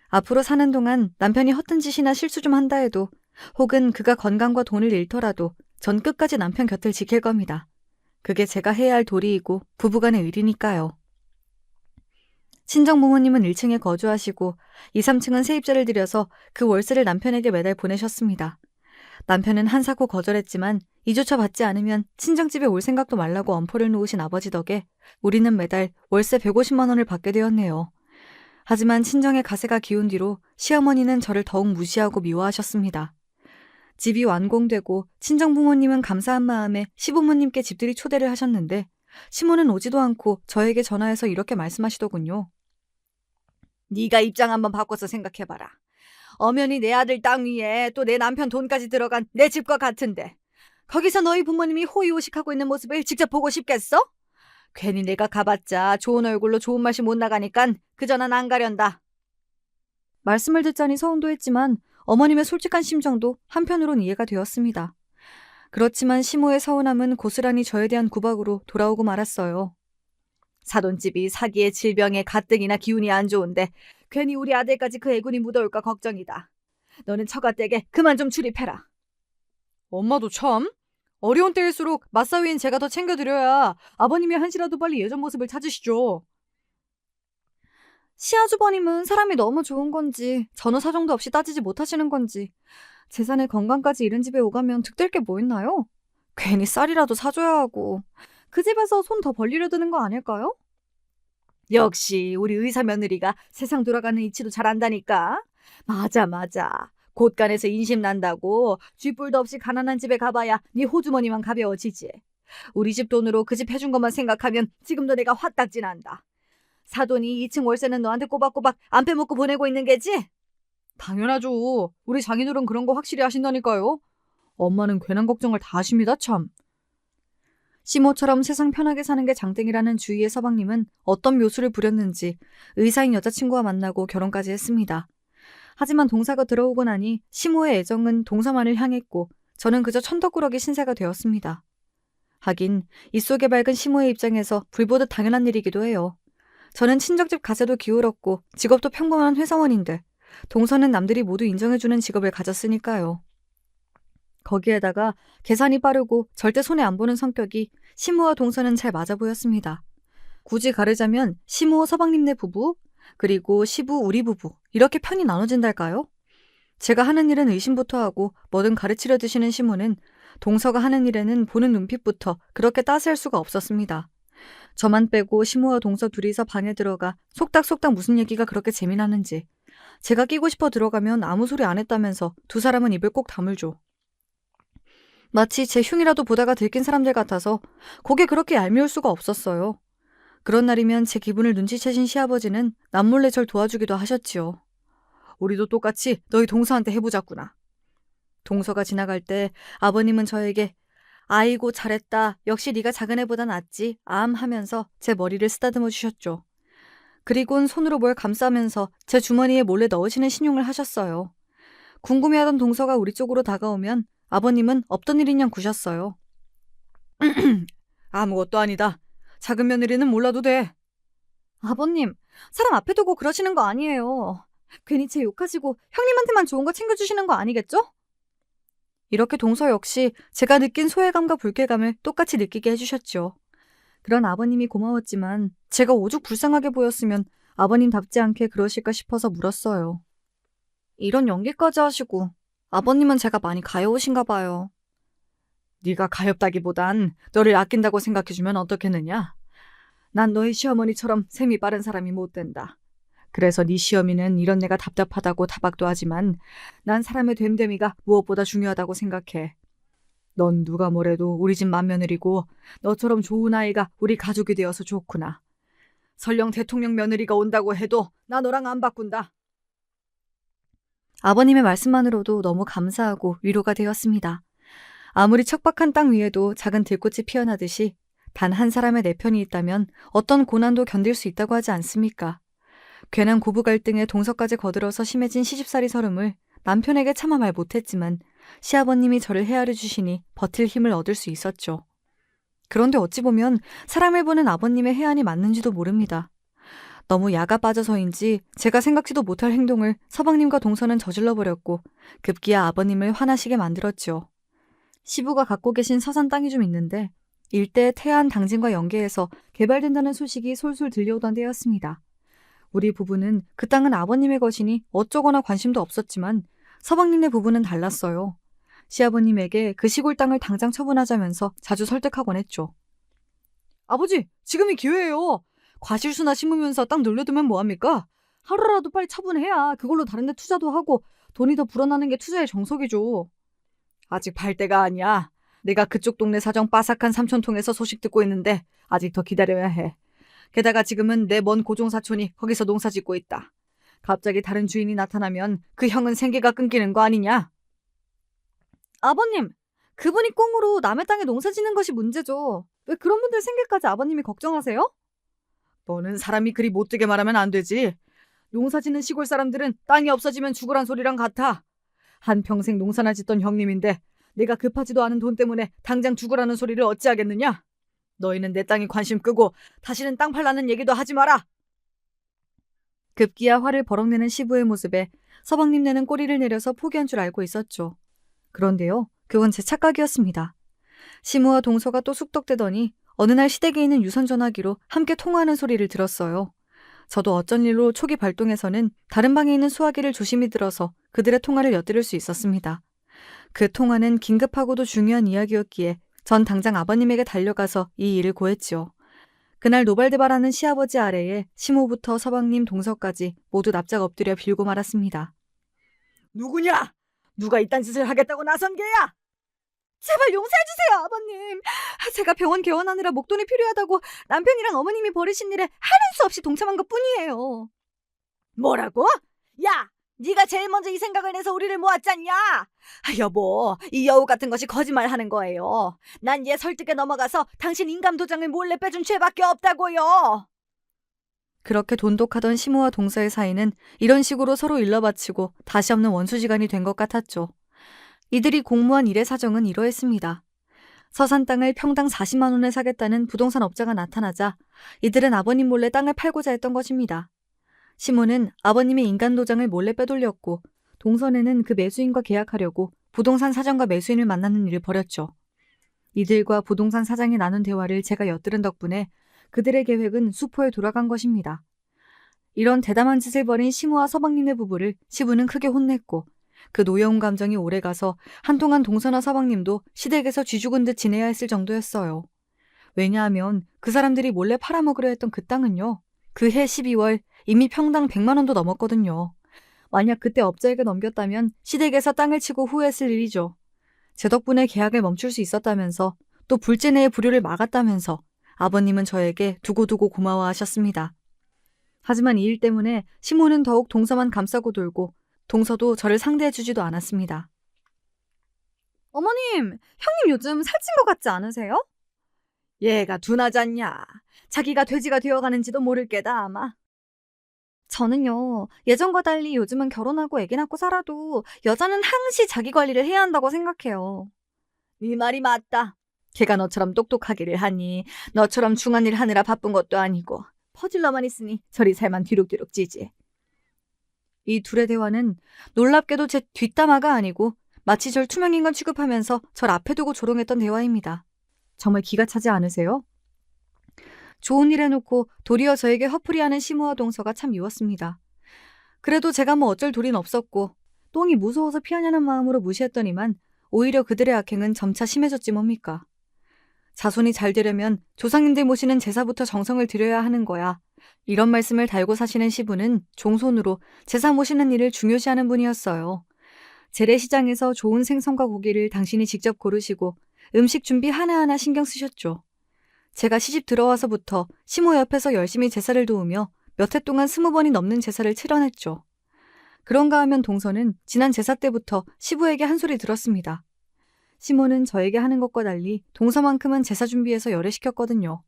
앞으로 사는 동안 남편이 허튼 짓이나 실수 좀 한다 해도 혹은 그가 건강과 돈을 잃더라도 전 끝까지 남편 곁을 지킬 겁니다. 그게 제가 해야 할 도리이고 부부간의 의리니까요. 친정 부모님은 1층에 거주하시고 2, 3층은 세입자를 들여서 그 월세를 남편에게 매달 보내셨습니다. 남편은 한사코 거절했지만 2조차 받지 않으면 친정집에 올 생각도 말라고 엄포를 놓으신 아버지 덕에 우리는 매달 월세 150만 원을 받게 되었네요. 하지만 친정의 가세가 기운 뒤로 시어머니는 저를 더욱 무시하고 미워하셨습니다. 집이 완공되고 친정 부모님은 감사한 마음에 시부모님께 집들이 초대를 하셨는데 시모는 오지도 않고 저에게 전화해서 이렇게 말씀하시더군요. 네가 입장 한번 바꿔서 생각해봐라. 엄연히 내 아들 땅 위에 또 내 남편 돈까지 들어간 내 집과 같은데 거기서 너희 부모님이 호의호식하고 있는 모습을 직접 보고 싶겠어? 괜히 내가 가봤자 좋은 얼굴로 좋은 맛이 못 나가니깐 그저 난 안 가련다. 말씀을 듣자니 서운도 했지만 어머님의 솔직한 심정도 한편으론 이해가 되었습니다. 그렇지만 시모의 서운함은 고스란히 저에 대한 구박으로 돌아오고 말았어요. 사돈집이 사기에 질병에 가뜩이나 기운이 안 좋은데 괜히 우리 아들까지 그 애군이 묻어올까 걱정이다. 너는 처가댁에 그만 좀 출입해라. 엄마도 참. 어려운 때일수록 맞사위인 제가 더 챙겨드려야 아버님이 한시라도 빨리 예전 모습을 찾으시죠. 시아주버님은 사람이 너무 좋은 건지 전후 사정도 없이 따지지 못하시는 건지 재산의 건강까지 잃은 집에 오가면 득될 게 뭐 있나요? 괜히 쌀이라도 사줘야 하고 그 집에서 손 더 벌리려 드는 거 아닐까요? 역시 우리 의사 며느리가 세상 돌아가는 이치도 잘 안다니까. 맞아. 곳간에서 인심 난다고 쥐뿔도 없이 가난한 집에 가봐야 네 호주머니만 가벼워지지. 우리 집 돈으로 그 집 해준 것만 생각하면 지금도 내가 화딱지 난다. 사돈이 2층 월세는 너한테 꼬박꼬박 안 빼먹고 보내고 있는 게지? 당연하죠. 우리 장인어른 그런 거 확실히 하신다니까요. 엄마는 괜한 걱정을 다 하십니다 참. 시모처럼 세상 편하게 사는 게 장땡이라는 주위의 서방님은 어떤 묘수를 부렸는지 의사인 여자친구와 만나고 결혼까지 했습니다. 하지만 동사가 들어오고 나니 시모의 애정은 동사만을 향했고 저는 그저 천덕꾸러기 신세가 되었습니다. 하긴 이 속에 밝은 시모의 입장에서 불보듯 당연한 일이기도 해요. 저는 친정집 가세도 기울었고 직업도 평범한 회사원인데 동서는 남들이 모두 인정해주는 직업을 가졌으니까요. 거기에다가 계산이 빠르고 절대 손해 안 보는 성격이 시모와 동서는 잘 맞아 보였습니다. 굳이 가르자면 시모 서방님네 부부 그리고 시부 우리 부부 이렇게 편이 나눠진달까요? 제가 하는 일은 의심부터 하고 뭐든 가르치려 드시는 시모는 동서가 하는 일에는 보는 눈빛부터 그렇게 따스할 수가 없었습니다. 저만 빼고 시모와 동서 둘이서 방에 들어가 속닥속닥 무슨 얘기가 그렇게 재미나는지 제가 끼고 싶어 들어가면 아무 소리 안 했다면서 두 사람은 입을 꼭 다물죠. 마치 제 흉이라도 보다가 들킨 사람들 같아서 고개 그렇게 얄미울 수가 없었어요. 그런 날이면 제 기분을 눈치채신 시아버지는 남몰래 절 도와주기도 하셨지요. 우리도 똑같이 너희 동서한테 해보자꾸나. 동서가 지나갈 때 아버님은 저에게 아이고 잘했다. 역시 네가 작은 애보다 낫지. 암 하면서 제 머리를 쓰다듬어 주셨죠. 그리곤 손으로 뭘 감싸면서 제 주머니에 몰래 넣으시는 신용을 하셨어요. 궁금해하던 동서가 우리 쪽으로 다가오면 아버님은 없던 일이냐 구셨어요. 아무것도 아니다. 작은 며느리는 몰라도 돼. 아버님, 사람 앞에 두고 그러시는 거 아니에요. 괜히 제 욕하시고 형님한테만 좋은 거 챙겨주시는 거 아니겠죠? 이렇게 동서 역시 제가 느낀 소외감과 불쾌감을 똑같이 느끼게 해주셨죠. 그런 아버님이 고마웠지만 제가 오죽 불쌍하게 보였으면 아버님답지 않게 그러실까 싶어서 물었어요. 이런 연기까지 하시고 아버님은 제가 많이 가여우신가 봐요. 네가 가엾다기보단 너를 아낀다고 생각해주면 어떻겠느냐? 난 너희 시어머니처럼 셈이 빠른 사람이 못 된다. 그래서 네 시어미는 이런 내가 답답하다고 타박도 하지만 난 사람의 됨됨이가 무엇보다 중요하다고 생각해. 넌 누가 뭐래도 우리 집 맏며느리고 너처럼 좋은 아이가 우리 가족이 되어서 좋구나. 설령 대통령 며느리가 온다고 해도 나 너랑 안 바꾼다. 아버님의 말씀만으로도 너무 감사하고 위로가 되었습니다. 아무리 척박한 땅 위에도 작은 들꽃이 피어나듯이 단 한 사람의 내 편이 있다면 어떤 고난도 견딜 수 있다고 하지 않습니까? 괜한 고부 갈등에 동서까지 거들어서 심해진 시집살이 서름을 남편에게 차마 말 못했지만 시아버님이 저를 헤아려 주시니 버틸 힘을 얻을 수 있었죠. 그런데 어찌 보면 사람을 보는 아버님의 해안이 맞는지도 모릅니다. 너무 야가 빠져서인지 제가 생각지도 못할 행동을 서방님과 동서는 저질러버렸고 급기야 아버님을 화나시게 만들었죠. 시부가 갖고 계신 서산 땅이 좀 있는데 일대 태안 당진과 연계해서 개발된다는 소식이 솔솔 들려오던 때였습니다. 우리 부부는 그 땅은 아버님의 것이니 어쩌거나 관심도 없었지만 서방님네 부부는 달랐어요. 시아버님에게 그 시골 땅을 당장 처분하자면서 자주 설득하곤 했죠. 아버지, 지금이 기회예요. 과실수나 심으면서 땅 놀려두면 뭐합니까? 하루라도 빨리 처분해야 그걸로 다른 데 투자도 하고 돈이 더 불어나는 게 투자의 정석이죠. 아직 발 때가 아니야. 내가 그쪽 동네 사정 빠삭한 삼촌통에서 소식 듣고 있는데 아직 더 기다려야 해. 게다가 지금은 내 먼 고종사촌이 거기서 농사 짓고 있다. 갑자기 다른 주인이 나타나면 그 형은 생계가 끊기는 거 아니냐? 아버님, 그분이 꽁으로 남의 땅에 농사 짓는 것이 문제죠. 왜 그런 분들 생계까지 아버님이 걱정하세요? 너는 사람이 그리 못되게 말하면 안 되지. 농사 짓는 시골 사람들은 땅이 없어지면 죽으란 소리랑 같아. 한평생 농사나 짓던 형님인데 내가 급하지도 않은 돈 때문에 당장 죽으라는 소리를 어찌하겠느냐? 너희는 내 땅에 관심 끄고 다시는 땅 팔라는 얘기도 하지 마라. 급기야 화를 버럭내는 시부의 모습에 서방님네는 꼬리를 내려서 포기한 줄 알고 있었죠. 그런데요, 그건 제 착각이었습니다. 시무와 동서가 또 숙덕대더니 어느 날 시댁에 있는 유선전화기로 함께 통화하는 소리를 들었어요. 저도 어쩐 일로 초기 발동에서는 다른 방에 있는 수화기를 조심히 들어서 그들의 통화를 엿들을 수 있었습니다. 그 통화는 긴급하고도 중요한 이야기였기에 전 당장 아버님에게 달려가서 이 일을 고했지요. 그날 노발대발하는 시아버지 아래에 시모부터 서방님 동서까지 모두 납작 엎드려 빌고 말았습니다. 누구냐? 누가 이딴 짓을 하겠다고 나선 게야? 제발 용서해주세요, 아버님. 제가 병원 개원하느라 목돈이 필요하다고 남편이랑 어머님이 벌이신 일에 하는 수 없이 동참한 것뿐이에요. 뭐라고? 야! 네가 제일 먼저 이 생각을 내서 우리를 모았잖냐? 여보, 이 여우 같은 것이 거짓말하는 거예요. 난 얘 설득에 넘어가서 당신 인감도장을 몰래 빼준 죄밖에 없다고요. 그렇게 돈독하던 시모와 동서의 사이는 이런 식으로 서로 일러바치고 다시 없는 원수지간이 된 것 같았죠. 이들이 공모한 일의 사정은 이러했습니다. 서산 땅을 평당 40만 원에 사겠다는 부동산 업자가 나타나자 이들은 아버님 몰래 땅을 팔고자 했던 것입니다. 시모는 아버님의 인간도장을 몰래 빼돌렸고 동선에는 그 매수인과 계약하려고 부동산 사장과 매수인을 만나는 일을 벌였죠. 이들과 부동산 사장이 나눈 대화를 제가 엿들은 덕분에 그들의 계획은 수포에 돌아간 것입니다. 이런 대담한 짓을 벌인 시모와 서방님네 부부를 시부는 크게 혼냈고 그 노여운 감정이 오래가서 한동안 동서나 서방님도 시댁에서 쥐죽은 듯 지내야 했을 정도였어요. 왜냐하면 그 사람들이 몰래 팔아먹으려 했던 그 땅은요. 그해 12월 이미 평당 100만 원도 넘었거든요. 만약 그때 업자에게 넘겼다면 시댁에서 땅을 치고 후회했을 일이죠. 제 덕분에 계약을 멈출 수 있었다면서 또 불제 내의 불효를 막았다면서 아버님은 저에게 두고두고 고마워하셨습니다. 하지만 이 일 때문에 시모는 더욱 동서만 감싸고 돌고 동서도 저를 상대해주지도 않았습니다. 어머님, 형님 요즘 살찐 것 같지 않으세요? 얘가 둔하잖냐. 자기가 돼지가 되어가는지도 모를 게다 아마. 저는요, 예전과 달리 요즘은 결혼하고 애기 낳고 살아도 여자는 항시 자기 관리를 해야 한다고 생각해요. 네 말이 맞다. 걔가 너처럼 똑똑하기를 하니 너처럼 중한 일 하느라 바쁜 것도 아니고 퍼질러만 있으니 저리 살만 뒤룩뒤룩 찌지. 이 둘의 대화는 놀랍게도 제 뒷담화가 아니고 마치 절 투명인간 취급하면서 절 앞에 두고 조롱했던 대화입니다. 정말 기가 차지 않으세요? 좋은 일 해놓고 도리어 저에게 화풀이하는 시모와 동서가 참 미웠습니다. 그래도 제가 뭐 어쩔 도리는 없었고 똥이 무서워서 피하냐는 마음으로 무시했더니만 오히려 그들의 악행은 점차 심해졌지 뭡니까. 자손이 잘 되려면 조상님들 모시는 제사부터 정성을 들여야 하는 거야. 이런 말씀을 달고 사시는 시부는 종손으로 제사 모시는 일을 중요시하는 분이었어요. 재래시장에서 좋은 생선과 고기를 당신이 직접 고르시고 음식 준비 하나하나 신경 쓰셨죠. 제가 시집 들어와서부터 시모 옆에서 열심히 제사를 도우며 몇 해 동안 20번이 넘는 제사를 치러냈죠. 그런가 하면 동서는 지난 제사 때부터 시부에게 한 소리 들었습니다. 시모는 저에게 하는 것과 달리 동서만큼은 제사 준비해서 열애시켰거든요.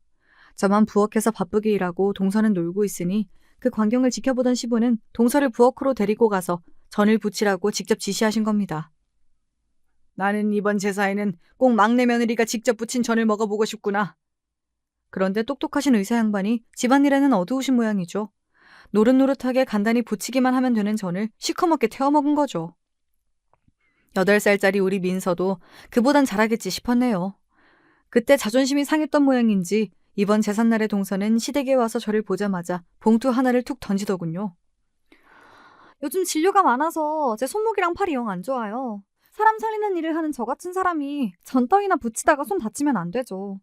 저만 부엌에서 바쁘게 일하고 동서는 놀고 있으니 그 광경을 지켜보던 시부는 동서를 부엌으로 데리고 가서 전을 부치라고 직접 지시하신 겁니다. 나는 이번 제사에는 꼭 막내 며느리가 직접 부친 전을 먹어보고 싶구나. 그런데 똑똑하신 의사 양반이 집안일에는 어두우신 모양이죠. 노릇노릇하게 간단히 부치기만 하면 되는 전을 시커멓게 태워먹은 거죠. 8살짜리 우리 민서도 그보단 잘하겠지 싶었네요. 그때 자존심이 상했던 모양인지 이번 제삿날의 동서는 시댁에 와서 저를 보자마자 봉투 하나를 툭 던지더군요. 요즘 진료가 많아서 제 손목이랑 팔이 영 안 좋아요. 사람 살리는 일을 하는 저 같은 사람이 전떡이나 붙이다가 손 다치면 안 되죠.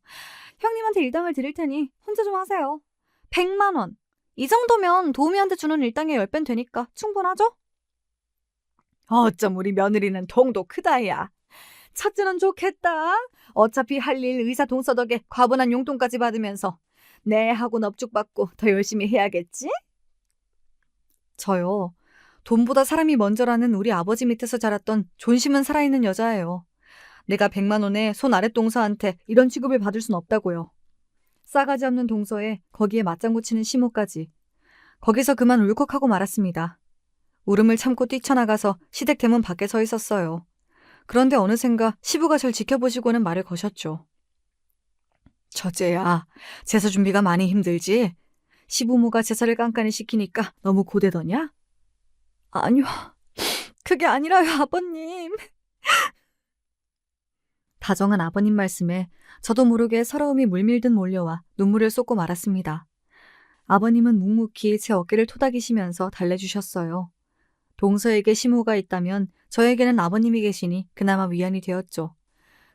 형님한테 일당을 드릴 테니 혼자 좀 하세요. 100만 원. 이 정도면 도우미한테 주는 일당의 10배는 되니까 충분하죠? 어쩜 우리 며느리는 통도 크다야. 첫째는 좋겠다. 어차피 할 일 의사 동서 덕에 과분한 용돈까지 받으면서 내 하고 넙죽받고 더 열심히 해야겠지? 저요. 돈보다 사람이 먼저라는 우리 아버지 밑에서 자랐던 존심은 살아있는 여자예요. 내가 100만 원에 손 아랫 동서한테 이런 취급을 받을 순 없다고요. 싸가지 없는 동서에 거기에 맞장구 치는 시모까지. 거기서 그만 울컥하고 말았습니다. 울음을 참고 뛰쳐나가서 시댁 대문 밖에 서 있었어요. 그런데 어느샌가 시부가 절 지켜보시고는 말을 거셨죠. 첫째야, 제사 준비가 많이 힘들지? 시부모가 제사를 깐깐히 시키니까 너무 고되더냐? 아니요, 그게 아니라요, 아버님. 다정한 아버님 말씀에 저도 모르게 서러움이 물밀듯 몰려와 눈물을 쏟고 말았습니다. 아버님은 묵묵히 제 어깨를 토닥이시면서 달래주셨어요. 동서에게 시모가 있다면 저에게는 아버님이 계시니 그나마 위안이 되었죠.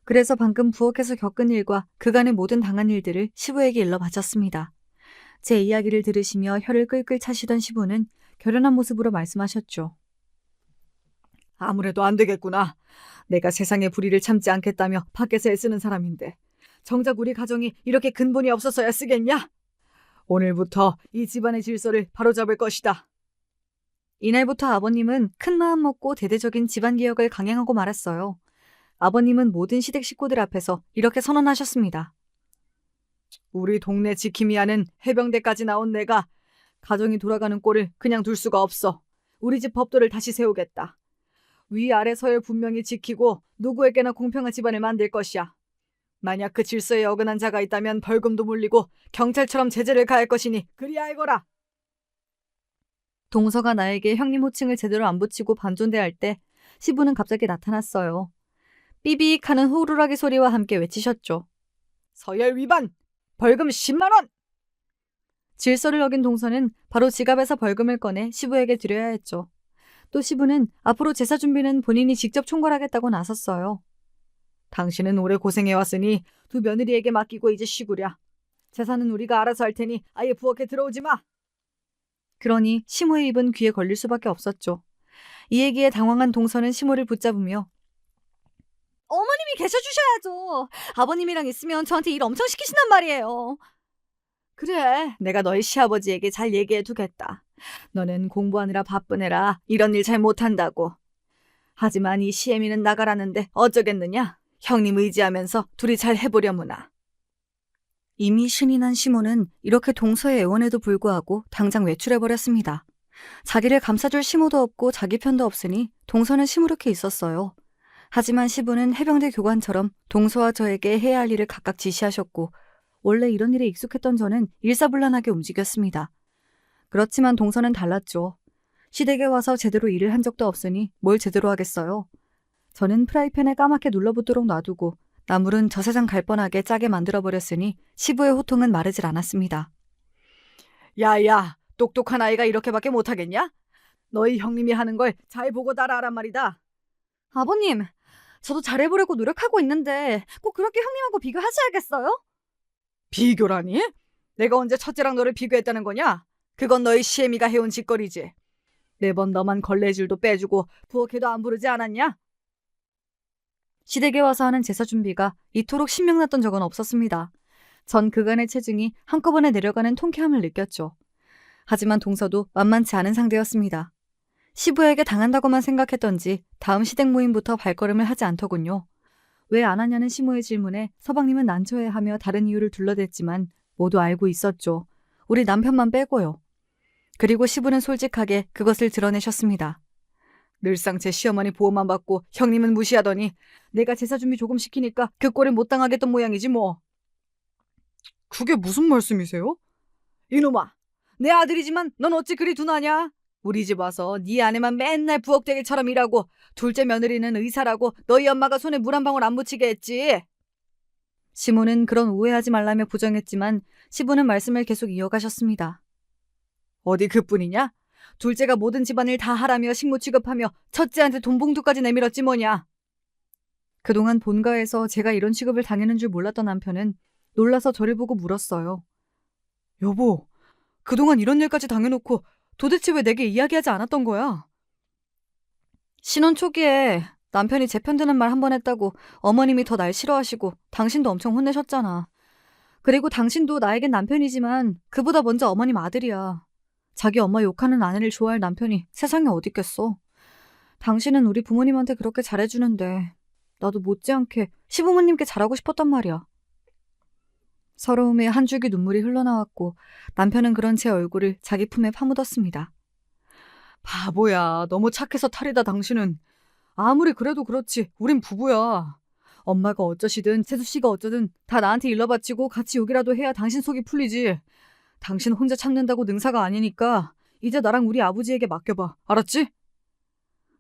그래서 방금 부엌에서 겪은 일과 그간의 모든 당한 일들을 시부에게 일러 바쳤습니다. 제 이야기를 들으시며 혀를 끌끌 차시던 시부는 결연한 모습으로 말씀하셨죠. 아무래도 안 되겠구나. 내가 세상의 불의를 참지 않겠다며 밖에서 애쓰는 사람인데 정작 우리 가정이 이렇게 근본이 없어서야 쓰겠냐? 오늘부터 이 집안의 질서를 바로잡을 것이다. 이날부터 아버님은 큰 마음 먹고 대대적인 집안개혁을 강행하고 말았어요. 아버님은 모든 시댁 식구들 앞에서 이렇게 선언하셨습니다. 우리 동네 지킴이 하는 해병대까지 나온 내가 가정이 돌아가는 꼴을 그냥 둘 수가 없어. 우리 집 법도를 다시 세우겠다. 위아래 서열 분명히 지키고 누구에게나 공평한 집안을 만들 것이야. 만약 그 질서에 어긋난 자가 있다면 벌금도 물리고 경찰처럼 제재를 가할 것이니 그리 알거라. 동서가 나에게 형님 호칭을 제대로 안 붙이고 반존대할 때 시부는 갑자기 나타났어요. 삐빅 하는 호루라기 소리와 함께 외치셨죠. 서열 위반! 벌금 10만 원! 질서를 어긴 동서는 바로 지갑에서 벌금을 꺼내 시부에게 드려야 했죠. 또 시부는 앞으로 제사 준비는 본인이 직접 총괄하겠다고 나섰어요. 당신은 오래 고생해왔으니 두 며느리에게 맡기고 이제 쉬구랴. 제사는 우리가 알아서 할 테니 아예 부엌에 들어오지 마. 그러니 시모의 입은 귀에 걸릴 수밖에 없었죠. 이 얘기에 당황한 동서는 시모를 붙잡으며 어머님이 계셔주셔야죠. 아버님이랑 있으면 저한테 일 엄청 시키신단 말이에요. 그래, 내가 너희 시아버지에게 잘 얘기해두겠다. 너는 공부하느라 바쁜 애라 이런 일 잘 못한다고. 하지만 이 시애미는 나가라는데 어쩌겠느냐. 형님 의지하면서 둘이 잘 해보려무나. 이미 신이 난 시모는 이렇게 동서의 애원에도 불구하고 당장 외출해버렸습니다. 자기를 감싸줄 시모도 없고 자기 편도 없으니 동서는 시무룩해 있었어요. 하지만 시부는 해병대 교관처럼 동서와 저에게 해야 할 일을 각각 지시하셨고 원래 이런 일에 익숙했던 저는 일사불란하게 움직였습니다. 그렇지만 동서는 달랐죠. 시댁에 와서 제대로 일을 한 적도 없으니 뭘 제대로 하겠어요. 저는 프라이팬에 까맣게 눌러붙도록 놔두고 나물은 저 세상 갈 뻔하게 짜게 만들어버렸으니 시부의 호통은 마르질 않았습니다. 야야, 똑똑한 아이가 이렇게밖에 못하겠냐? 너희 형님이 하는 걸 잘 보고 따라하란 말이다. 아버님, 저도 잘해보려고 노력하고 있는데 꼭 그렇게 형님하고 비교하셔야겠어요? 비교라니? 내가 언제 첫째랑 너를 비교했다는 거냐? 그건 너희 시애미가 해온 짓거리지. 매번 너만 걸레질도 빼주고 부엌에도 안 부르지 않았냐? 시댁에 와서 하는 제사 준비가 이토록 신명났던 적은 없었습니다. 전 그간의 체중이 한꺼번에 내려가는 통쾌함을 느꼈죠. 하지만 동서도 만만치 않은 상대였습니다. 시부에게 당한다고만 생각했던지 다음 시댁 모임부터 발걸음을 하지 않더군요. 왜 안 하냐는 시모의 질문에 서방님은 난처해하며 다른 이유를 둘러댔지만 모두 알고 있었죠. 우리 남편만 빼고요. 그리고 시부는 솔직하게 그것을 드러내셨습니다. 늘상 제 시어머니 보호만 받고 형님은 무시하더니 내가 제사 준비 조금 시키니까 그 꼴을 못 당하겠던 모양이지 뭐. 그게 무슨 말씀이세요? 이놈아, 내 아들이지만 넌 어찌 그리 둔하냐? 우리 집 와서 네 아내만 맨날 부엌대기처럼 일하고 둘째 며느리는 의사라고 너희 엄마가 손에 물 한 방울 안 묻히게 했지. 시모는 그런 오해하지 말라며 부정했지만 시부는 말씀을 계속 이어가셨습니다. 어디 그뿐이냐? 둘째가 모든 집안일 다 하라며 식모 취급하며 첫째한테 돈 봉투까지 내밀었지 뭐냐. 그동안 본가에서 제가 이런 취급을 당하는 줄 몰랐던 남편은 놀라서 저를 보고 물었어요. 여보, 그동안 이런 일까지 당해놓고 도대체 왜 내게 이야기하지 않았던 거야? 신혼 초기에 남편이 제 편드는 말 한 번 했다고 어머님이 더 날 싫어하시고 당신도 엄청 혼내셨잖아. 그리고 당신도 나에겐 남편이지만 그보다 먼저 어머님 아들이야. 자기 엄마 욕하는 아내를 좋아할 남편이 세상에 어딨겠어. 당신은 우리 부모님한테 그렇게 잘해주는데 나도 못지않게 시부모님께 잘하고 싶었단 말이야. 서러움에 한 줄기 눈물이 흘러나왔고 남편은 그런 제 얼굴을 자기 품에 파묻었습니다. 바보야, 너무 착해서 탈이다 당신은. 아무리 그래도 그렇지 우린 부부야. 엄마가 어쩌시든 세수씨가 어쩌든 다 나한테 일러바치고 같이 욕이라도 해야 당신 속이 풀리지. 당신 혼자 참는다고 능사가 아니니까 이제 나랑 우리 아버지에게 맡겨봐. 알았지?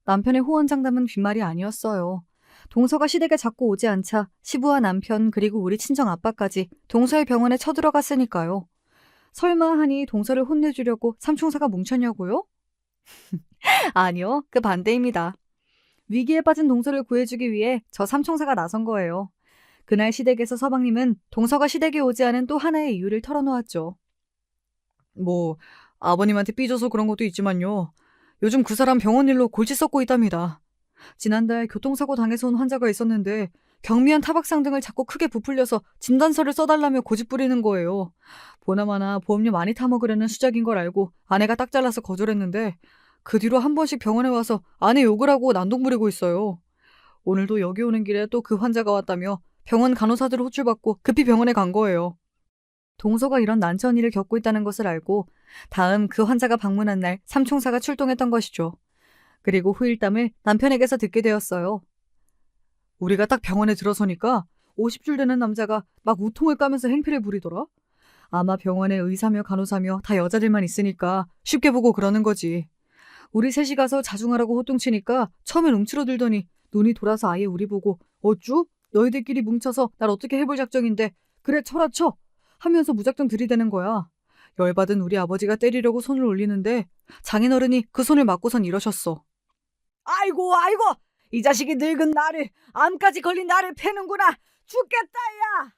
남편의 호언장담은 빈말이 아니었어요. 동서가 시댁에 자꾸 오지 않자 시부와 남편 그리고 우리 친정 아빠까지 동서의 병원에 쳐들어갔으니까요. 설마 하니 동서를 혼내주려고 삼총사가 뭉쳤냐고요? 아니요, 그 반대입니다. 위기에 빠진 동서를 구해주기 위해 저 삼총사가 나선 거예요. 그날 시댁에서 서방님은 동서가 시댁에 오지 않은 또 하나의 이유를 털어놓았죠. 뭐 아버님한테 삐져서 그런 것도 있지만요. 요즘 그 사람 병원 일로 골치 썩고 있답니다. 지난달 교통사고 당해서 온 환자가 있었는데 경미한 타박상 등을 자꾸 크게 부풀려서 진단서를 써달라며 고집 부리는 거예요. 보나마나 보험료 많이 타먹으려는 수작인 걸 알고 아내가 딱 잘라서 거절했는데 그 뒤로 한 번씩 병원에 와서 아내 욕을 하고 난동 부리고 있어요. 오늘도 여기 오는 길에 또 그 환자가 왔다며 병원 간호사들 호출받고 급히 병원에 간 거예요. 동서가 이런 난처한 일을 겪고 있다는 것을 알고 다음 그 환자가 방문한 날 삼총사가 출동했던 것이죠. 그리고 후일담을 남편에게서 듣게 되었어요. 우리가 딱 병원에 들어서니까 50줄 되는 남자가 막 우통을 까면서 행패를 부리더라. 아마 병원에 의사며 간호사며 다 여자들만 있으니까 쉽게 보고 그러는 거지. 우리 셋이 가서 자중하라고 호통치니까 처음엔 움츠러들더니 눈이 돌아서 아예 우리 보고 어쭈? 너희들끼리 뭉쳐서 날 어떻게 해볼 작정인데 그래 쳐라 쳐! 하면서 무작정 들이대는 거야. 열받은 우리 아버지가 때리려고 손을 올리는데 장인어른이 그 손을 맞고선 이러셨어. 아이고 아이고! 이 자식이 늙은 나를, 암까지 걸린 나를 패는구나. 죽겠다 야.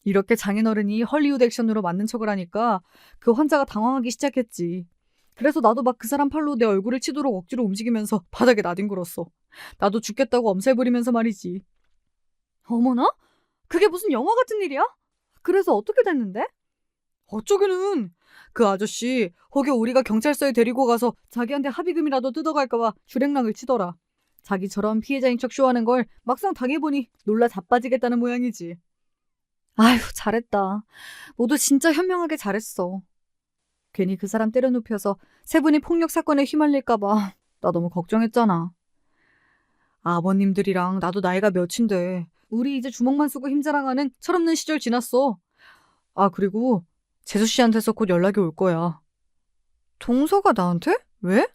이렇게 장인어른이 헐리우드 액션으로 맞는 척을 하니까 그 환자가 당황하기 시작했지. 그래서 나도 막 그 사람 팔로 내 얼굴을 치도록 억지로 움직이면서 바닥에 나뒹굴었어. 나도 죽겠다고 엄살 부리면서 말이지. 어머나? 그게 무슨 영화 같은 일이야? 그래서 어떻게 됐는데? 어쩌기는 그 아저씨 혹여 우리가 경찰서에 데리고 가서 자기한테 합의금이라도 뜯어갈까봐 주랭랑을 치더라. 자기처럼 피해자인 척 쇼하는 걸 막상 당해보니 놀라 자빠지겠다는 모양이지. 아휴, 잘했다. 모두 진짜 현명하게 잘했어. 괜히 그 사람 때려눕혀서 세 분이 폭력 사건에 휘말릴까봐 나 너무 걱정했잖아. 아버님들이랑 나도 나이가 몇인데 우리 이제 주먹만 쓰고 힘자랑하는 철없는 시절 지났어. 아, 그리고 재수 씨한테서 곧 연락이 올 거야. 동서가 나한테? 왜?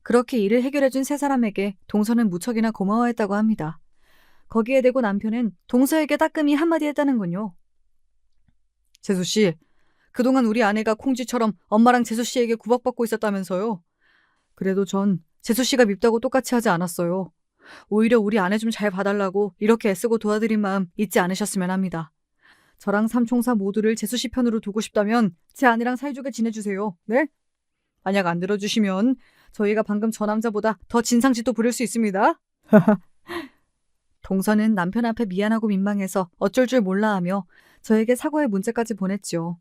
그렇게 일을 해결해준 세 사람에게 동서는 무척이나 고마워했다고 합니다. 거기에 대고 남편은 동서에게 따끔히 한마디 했다는군요. 재수 씨, 그동안 우리 아내가 콩쥐처럼 엄마랑 재수 씨에게 구박받고 있었다면서요. 그래도 전 재수 씨가 밉다고 똑같이 하지 않았어요. 오히려 우리 아내 좀 잘 봐달라고 이렇게 애쓰고 도와드린 마음 잊지 않으셨으면 합니다. 저랑 삼총사 모두를 재수 씨 편으로 두고 싶다면 제 아내랑 사이좋게 지내주세요. 네? 만약 안 들어주시면 저희가 방금 저 남자보다 더 진상짓도 부릴 수 있습니다. 동서는 남편 앞에 미안하고 민망해서 어쩔 줄 몰라 하며 저에게 사과의 문자까지 보냈죠.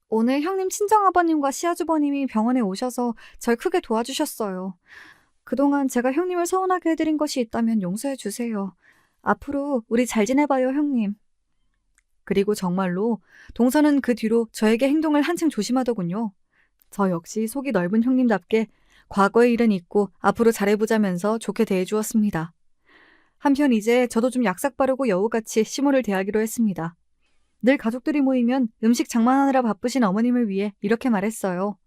오늘 형님 친정아버님과 시아주버님이 병원에 오셔서 절 크게 도와주셨어요. 그동안 제가 형님을 서운하게 해드린 것이 있다면 용서해 주세요. 앞으로 우리 잘 지내봐요, 형님. 그리고 정말로 동서는 그 뒤로 저에게 행동을 한층 조심하더군요. 저 역시 속이 넓은 형님답게 과거의 일은 잊고 앞으로 잘해보자면서 좋게 대해주었습니다. 한편 이제 저도 좀 약삭 빠르고 여우같이 시모를 대하기로 했습니다. 늘 가족들이 모이면 음식 장만하느라 바쁘신 어머님을 위해 이렇게 말했어요.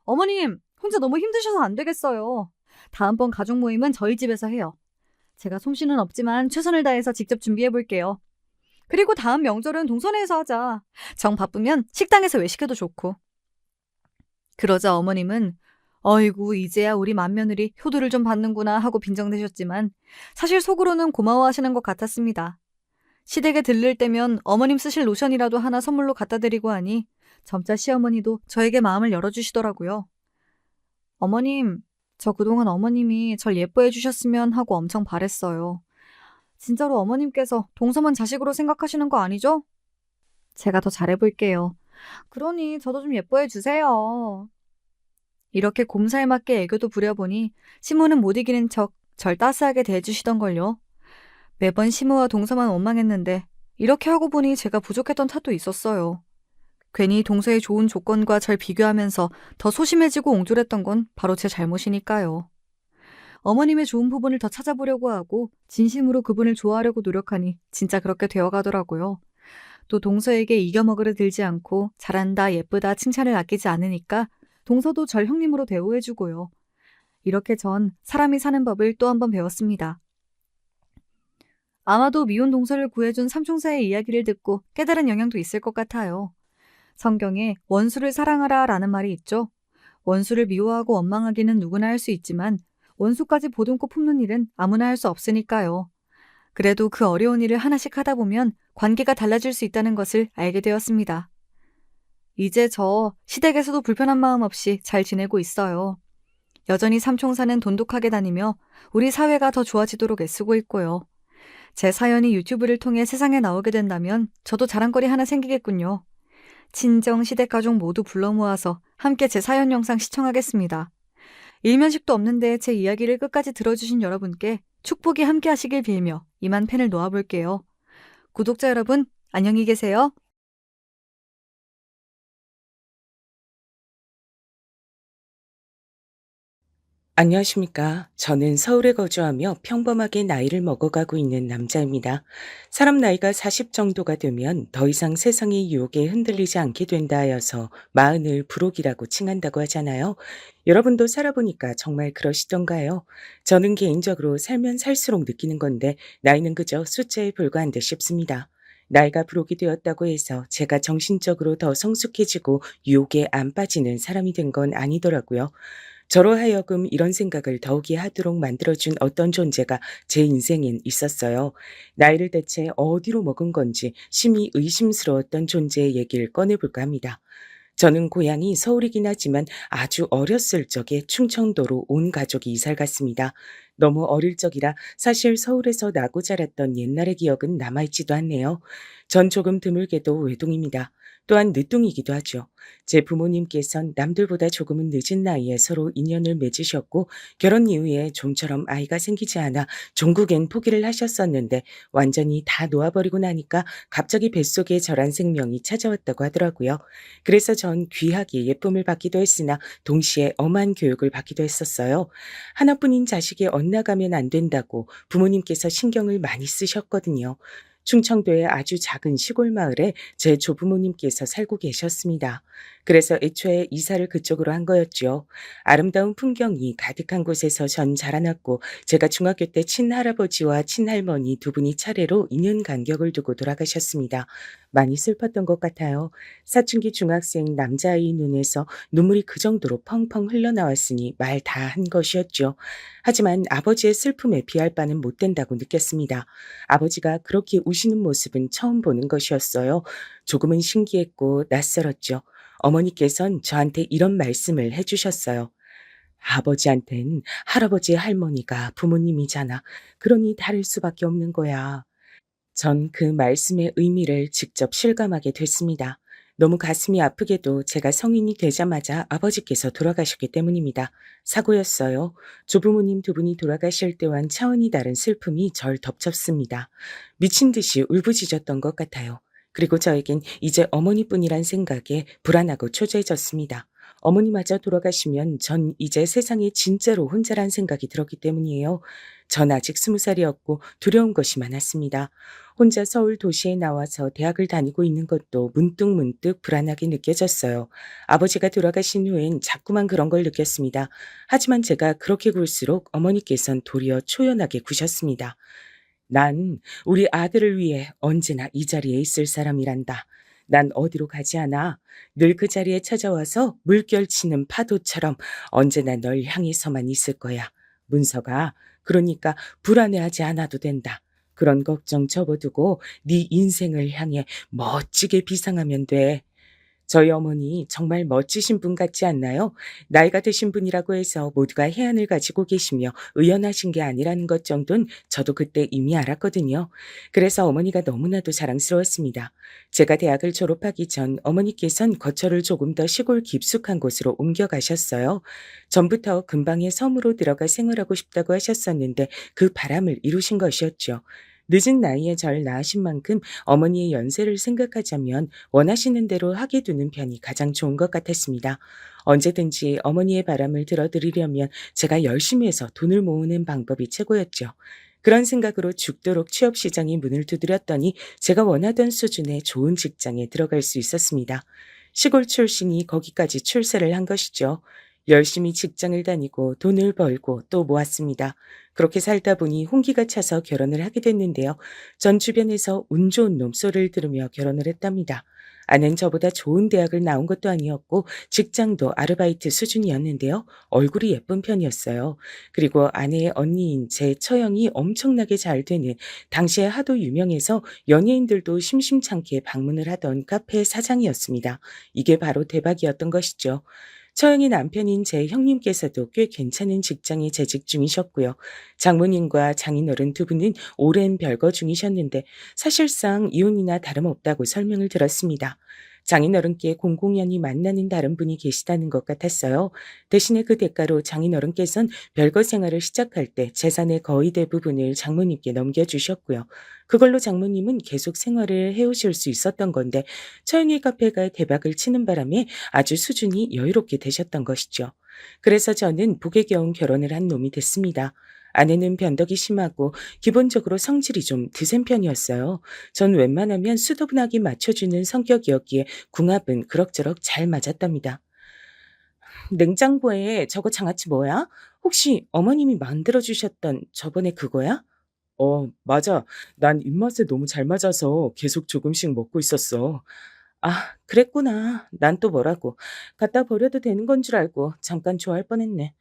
어머님, 혼자 너무 힘드셔서 안 되겠어요. 다음번 가족 모임은 저희 집에서 해요. 제가 솜씨는 없지만 최선을 다해서 직접 준비해볼게요. 그리고 다음 명절은 동선회에서 하자. 정 바쁘면 식당에서 외식해도 좋고. 그러자 어머님은 어이구 이제야 우리 맏며느리 효도를 좀 받는구나 하고 빈정대셨지만 사실 속으로는 고마워하시는 것 같았습니다. 시댁에 들를 때면 어머님 쓰실 로션이라도 하나 선물로 갖다 드리고 하니 점자 시어머니도 저에게 마음을 열어주시더라고요. 어머님, 저 그동안 어머님이 절 예뻐해 주셨으면 하고 엄청 바랬어요. 진짜로 어머님께서 동서만 자식으로 생각하시는 거 아니죠? 제가 더 잘해볼게요. 그러니 저도 좀 예뻐해 주세요. 이렇게 곰살맞게 애교도 부려보니 시모는 못 이기는 척 절 따스하게 대해주시던걸요. 매번 시모와 동서만 원망했는데 이렇게 하고 보니 제가 부족했던 탓도 있었어요. 괜히 동서의 좋은 조건과 절 비교하면서 더 소심해지고 옹졸했던 건 바로 제 잘못이니까요. 어머님의 좋은 부분을 더 찾아보려고 하고 진심으로 그분을 좋아하려고 노력하니 진짜 그렇게 되어가더라고요. 또 동서에게 이겨먹으려 들지 않고 잘한다, 예쁘다 칭찬을 아끼지 않으니까 동서도 절 형님으로 대우해주고요. 이렇게 전 사람이 사는 법을 또 한 번 배웠습니다. 아마도 미운 동서를 구해준 삼총사의 이야기를 듣고 깨달은 영향도 있을 것 같아요. 성경에 원수를 사랑하라 라는 말이 있죠. 원수를 미워하고 원망하기는 누구나 할 수 있지만 원수까지 보듬고 품는 일은 아무나 할 수 없으니까요. 그래도 그 어려운 일을 하나씩 하다 보면 관계가 달라질 수 있다는 것을 알게 되었습니다. 이제 저 시댁에서도 불편한 마음 없이 잘 지내고 있어요. 여전히 삼총사는 돈독하게 다니며 우리 사회가 더 좋아지도록 애쓰고 있고요. 제 사연이 유튜브를 통해 세상에 나오게 된다면 저도 자랑거리 하나 생기겠군요. 친정, 시댁 가족 모두 불러 모아서 함께 제 사연 영상 시청하겠습니다. 일면식도 없는데 제 이야기를 끝까지 들어주신 여러분께 축복이 함께 하시길 빌며 이만 펜을 놓아볼게요. 구독자 여러분, 안녕히 계세요. 안녕하십니까. 저는 서울에 거주하며 평범하게 나이를 먹어가고 있는 남자입니다. 사람 나이가 40 정도가 되면 더 이상 세상의 유혹에 흔들리지 않게 된다 하여서 마흔을 불혹이라고 칭한다고 하잖아요. 여러분도 살아보니까 정말 그러시던가요? 저는 개인적으로 살면 살수록 느끼는 건데 나이는 그저 숫자에 불과한 듯 싶습니다. 나이가 불혹이 되었다고 해서 제가 정신적으로 더 성숙해지고 유혹에 안 빠지는 사람이 된 건 아니더라고요. 저로 하여금 이런 생각을 더욱이 하도록 만들어준 어떤 존재가 제 인생엔 있었어요. 나이를 대체 어디로 먹은 건지 심히 의심스러웠던 존재의 얘기를 꺼내볼까 합니다. 저는 고향이 서울이긴 하지만 아주 어렸을 적에 충청도로 온 가족이 이사를 갔습니다. 너무 어릴 적이라 사실 서울에서 나고 자랐던 옛날의 기억은 남아있지도 않네요. 전 조금 드물게도 외동입니다. 또한 늦둥이기도 하죠. 제 부모님께선 남들보다 조금은 늦은 나이에 서로 인연을 맺으셨고 결혼 이후에 좀처럼 아이가 생기지 않아 종국엔 포기를 하셨었는데 완전히 다 놓아버리고 나니까 갑자기 뱃속에 저란 생명이 찾아왔다고 하더라고요. 그래서 전 귀하게 예쁨을 받기도 했으나 동시에 엄한 교육을 받기도 했었어요. 하나뿐인 자식의 나가면 안 된다고 부모님께서 신경을 많이 쓰셨거든요. 충청도의 아주 작은 시골 마을에 제 조부모님께서 살고 계셨습니다. 그래서 애초에 이사를 그쪽으로 한 거였죠. 아름다운 풍경이 가득한 곳에서 전 자라났고 제가 중학교 때 친할아버지와 친할머니 두 분이 차례로 2년 간격을 두고 돌아가셨습니다. 많이 슬펐던 것 같아요. 사춘기 중학생 남자아이 눈에서 눈물이 그 정도로 펑펑 흘러나왔으니 말 다 한 것이었죠. 하지만 아버지의 슬픔에 비할 바는 못 된다고 느꼈습니다. 아버지가 그렇게 우시는 모습은 처음 보는 것이었어요. 조금은 신기했고 낯설었죠. 어머니께선 저한테 이런 말씀을 해주셨어요. 아버지한텐 할아버지의 할머니가 부모님이잖아. 그러니 다를 수밖에 없는 거야. 전 그 말씀의 의미를 직접 실감하게 됐습니다. 너무 가슴이 아프게도 제가 성인이 되자마자 아버지께서 돌아가셨기 때문입니다. 사고였어요. 조부모님 두 분이 돌아가실 때와는 차원이 다른 슬픔이 절 덮쳤습니다. 미친 듯이 울부짖었던 것 같아요. 그리고 저에겐 이제 어머니뿐이란 생각에 불안하고 초조해졌습니다. 어머니마저 돌아가시면 전 이제 세상에 진짜로 혼자란 생각이 들었기 때문이에요. 전 아직 20살이었고 두려운 것이 많았습니다. 혼자 서울 도시에 나와서 대학을 다니고 있는 것도 문득문득 불안하게 느껴졌어요. 아버지가 돌아가신 후엔 자꾸만 그런 걸 느꼈습니다. 하지만 제가 그렇게 굴수록 어머니께선 도리어 초연하게 구셨습니다. 난 우리 아들을 위해 언제나 이 자리에 있을 사람이란다. 난 어디로 가지 않아. 늘 그 자리에 찾아와서 물결치는 파도처럼 언제나 널 향해서만 있을 거야. 문서가, 그러니까 불안해하지 않아도 된다. 그런 걱정 접어두고 네 인생을 향해 멋지게 비상하면 돼. 저희 어머니 정말 멋지신 분 같지 않나요? 나이가 드신 분이라고 해서 모두가 해안을 가지고 계시며 의연하신 게 아니라는 것 정도는 저도 그때 이미 알았거든요. 그래서 어머니가 너무나도 자랑스러웠습니다. 제가 대학을 졸업하기 전 어머니께선 거처를 조금 더 시골 깊숙한 곳으로 옮겨가셨어요. 전부터 근방의 섬으로 들어가 생활하고 싶다고 하셨었는데 그 바람을 이루신 것이었죠. 늦은 나이에 절 낳으신 만큼 어머니의 연세를 생각하자면 원하시는 대로 하게 두는 편이 가장 좋은 것 같았습니다. 언제든지 어머니의 바람을 들어드리려면 제가 열심히 해서 돈을 모으는 방법이 최고였죠. 그런 생각으로 죽도록 취업시장에 문을 두드렸더니 제가 원하던 수준의 좋은 직장에 들어갈 수 있었습니다. 시골 출신이 거기까지 출세를 한 것이죠. 열심히 직장을 다니고 돈을 벌고 또 모았습니다. 그렇게 살다 보니 홍기가 차서 결혼을 하게 됐는데요. 전 주변에서 운 좋은 놈 소리를 들으며 결혼을 했답니다. 아는 저보다 좋은 대학을 나온 것도 아니었고 직장도 아르바이트 수준이었는데요. 얼굴이 예쁜 편이었어요. 그리고 아내의 언니인 제 처형이 엄청나게 잘 되는 당시에 하도 유명해서 연예인들도 심심찮게 방문을 하던 카페 사장이었습니다. 이게 바로 대박이었던 것이죠. 처형의 남편인 제 형님께서도 꽤 괜찮은 직장에 재직 중이셨고요. 장모님과 장인어른 두 분은 오랜 별거 중이셨는데 사실상 이혼이나 다름없다고 설명을 들었습니다. 장인어른께 공공연히 만나는 다른 분이 계시다는 것 같았어요. 대신에 그 대가로 장인어른께선 별거 생활을 시작할 때 재산의 거의 대부분을 장모님께 넘겨주셨고요. 그걸로 장모님은 계속 생활을 해오실 수 있었던 건데 처형의 카페가 대박을 치는 바람에 아주 수준이 여유롭게 되셨던 것이죠. 그래서 저는 복에 겨운 결혼을 한 놈이 됐습니다. 아내는 변덕이 심하고 기본적으로 성질이 좀 드센 편이었어요. 전 웬만하면 수도분하게 맞춰주는 성격이었기에 궁합은 그럭저럭 잘 맞았답니다. 냉장고에 저거 장아찌 뭐야? 혹시 어머님이 만들어주셨던 저번에 그거야? 맞아. 난 입맛에 너무 잘 맞아서 계속 조금씩 먹고 있었어. 아, 그랬구나. 난 또 뭐라고. 갖다 버려도 되는 건 줄 알고 잠깐 좋아할 뻔했네.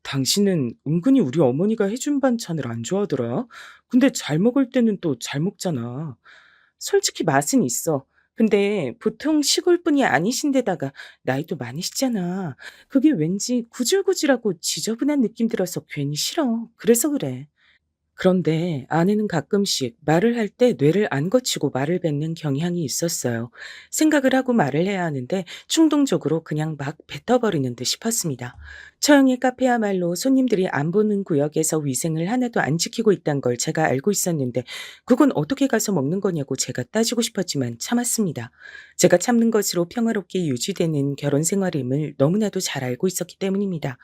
당신은 은근히 우리 어머니가 해준 반찬을 안 좋아하더라. 근데 잘 먹을 때는 또 잘 먹잖아. 솔직히 맛은 있어. 근데 보통 시골분이 아니신데다가 나이도 많으시잖아. 그게 왠지 구질구질하고 지저분한 느낌 들어서 괜히 싫어. 그래서 그래. 그런데 아내는 가끔씩 말을 할 때 뇌를 안 거치고 말을 뱉는 경향이 있었어요. 생각을 하고 말을 해야 하는데 충동적으로 그냥 막 뱉어버리는 듯 싶었습니다. 처형의 카페야말로 손님들이 안 보는 구역에서 위생을 하나도 안 지키고 있다는 걸 제가 알고 있었는데 그건 어떻게 가서 먹는 거냐고 제가 따지고 싶었지만 참았습니다. 제가 참는 것으로 평화롭게 유지되는 결혼 생활임을 너무나도 잘 알고 있었기 때문입니다.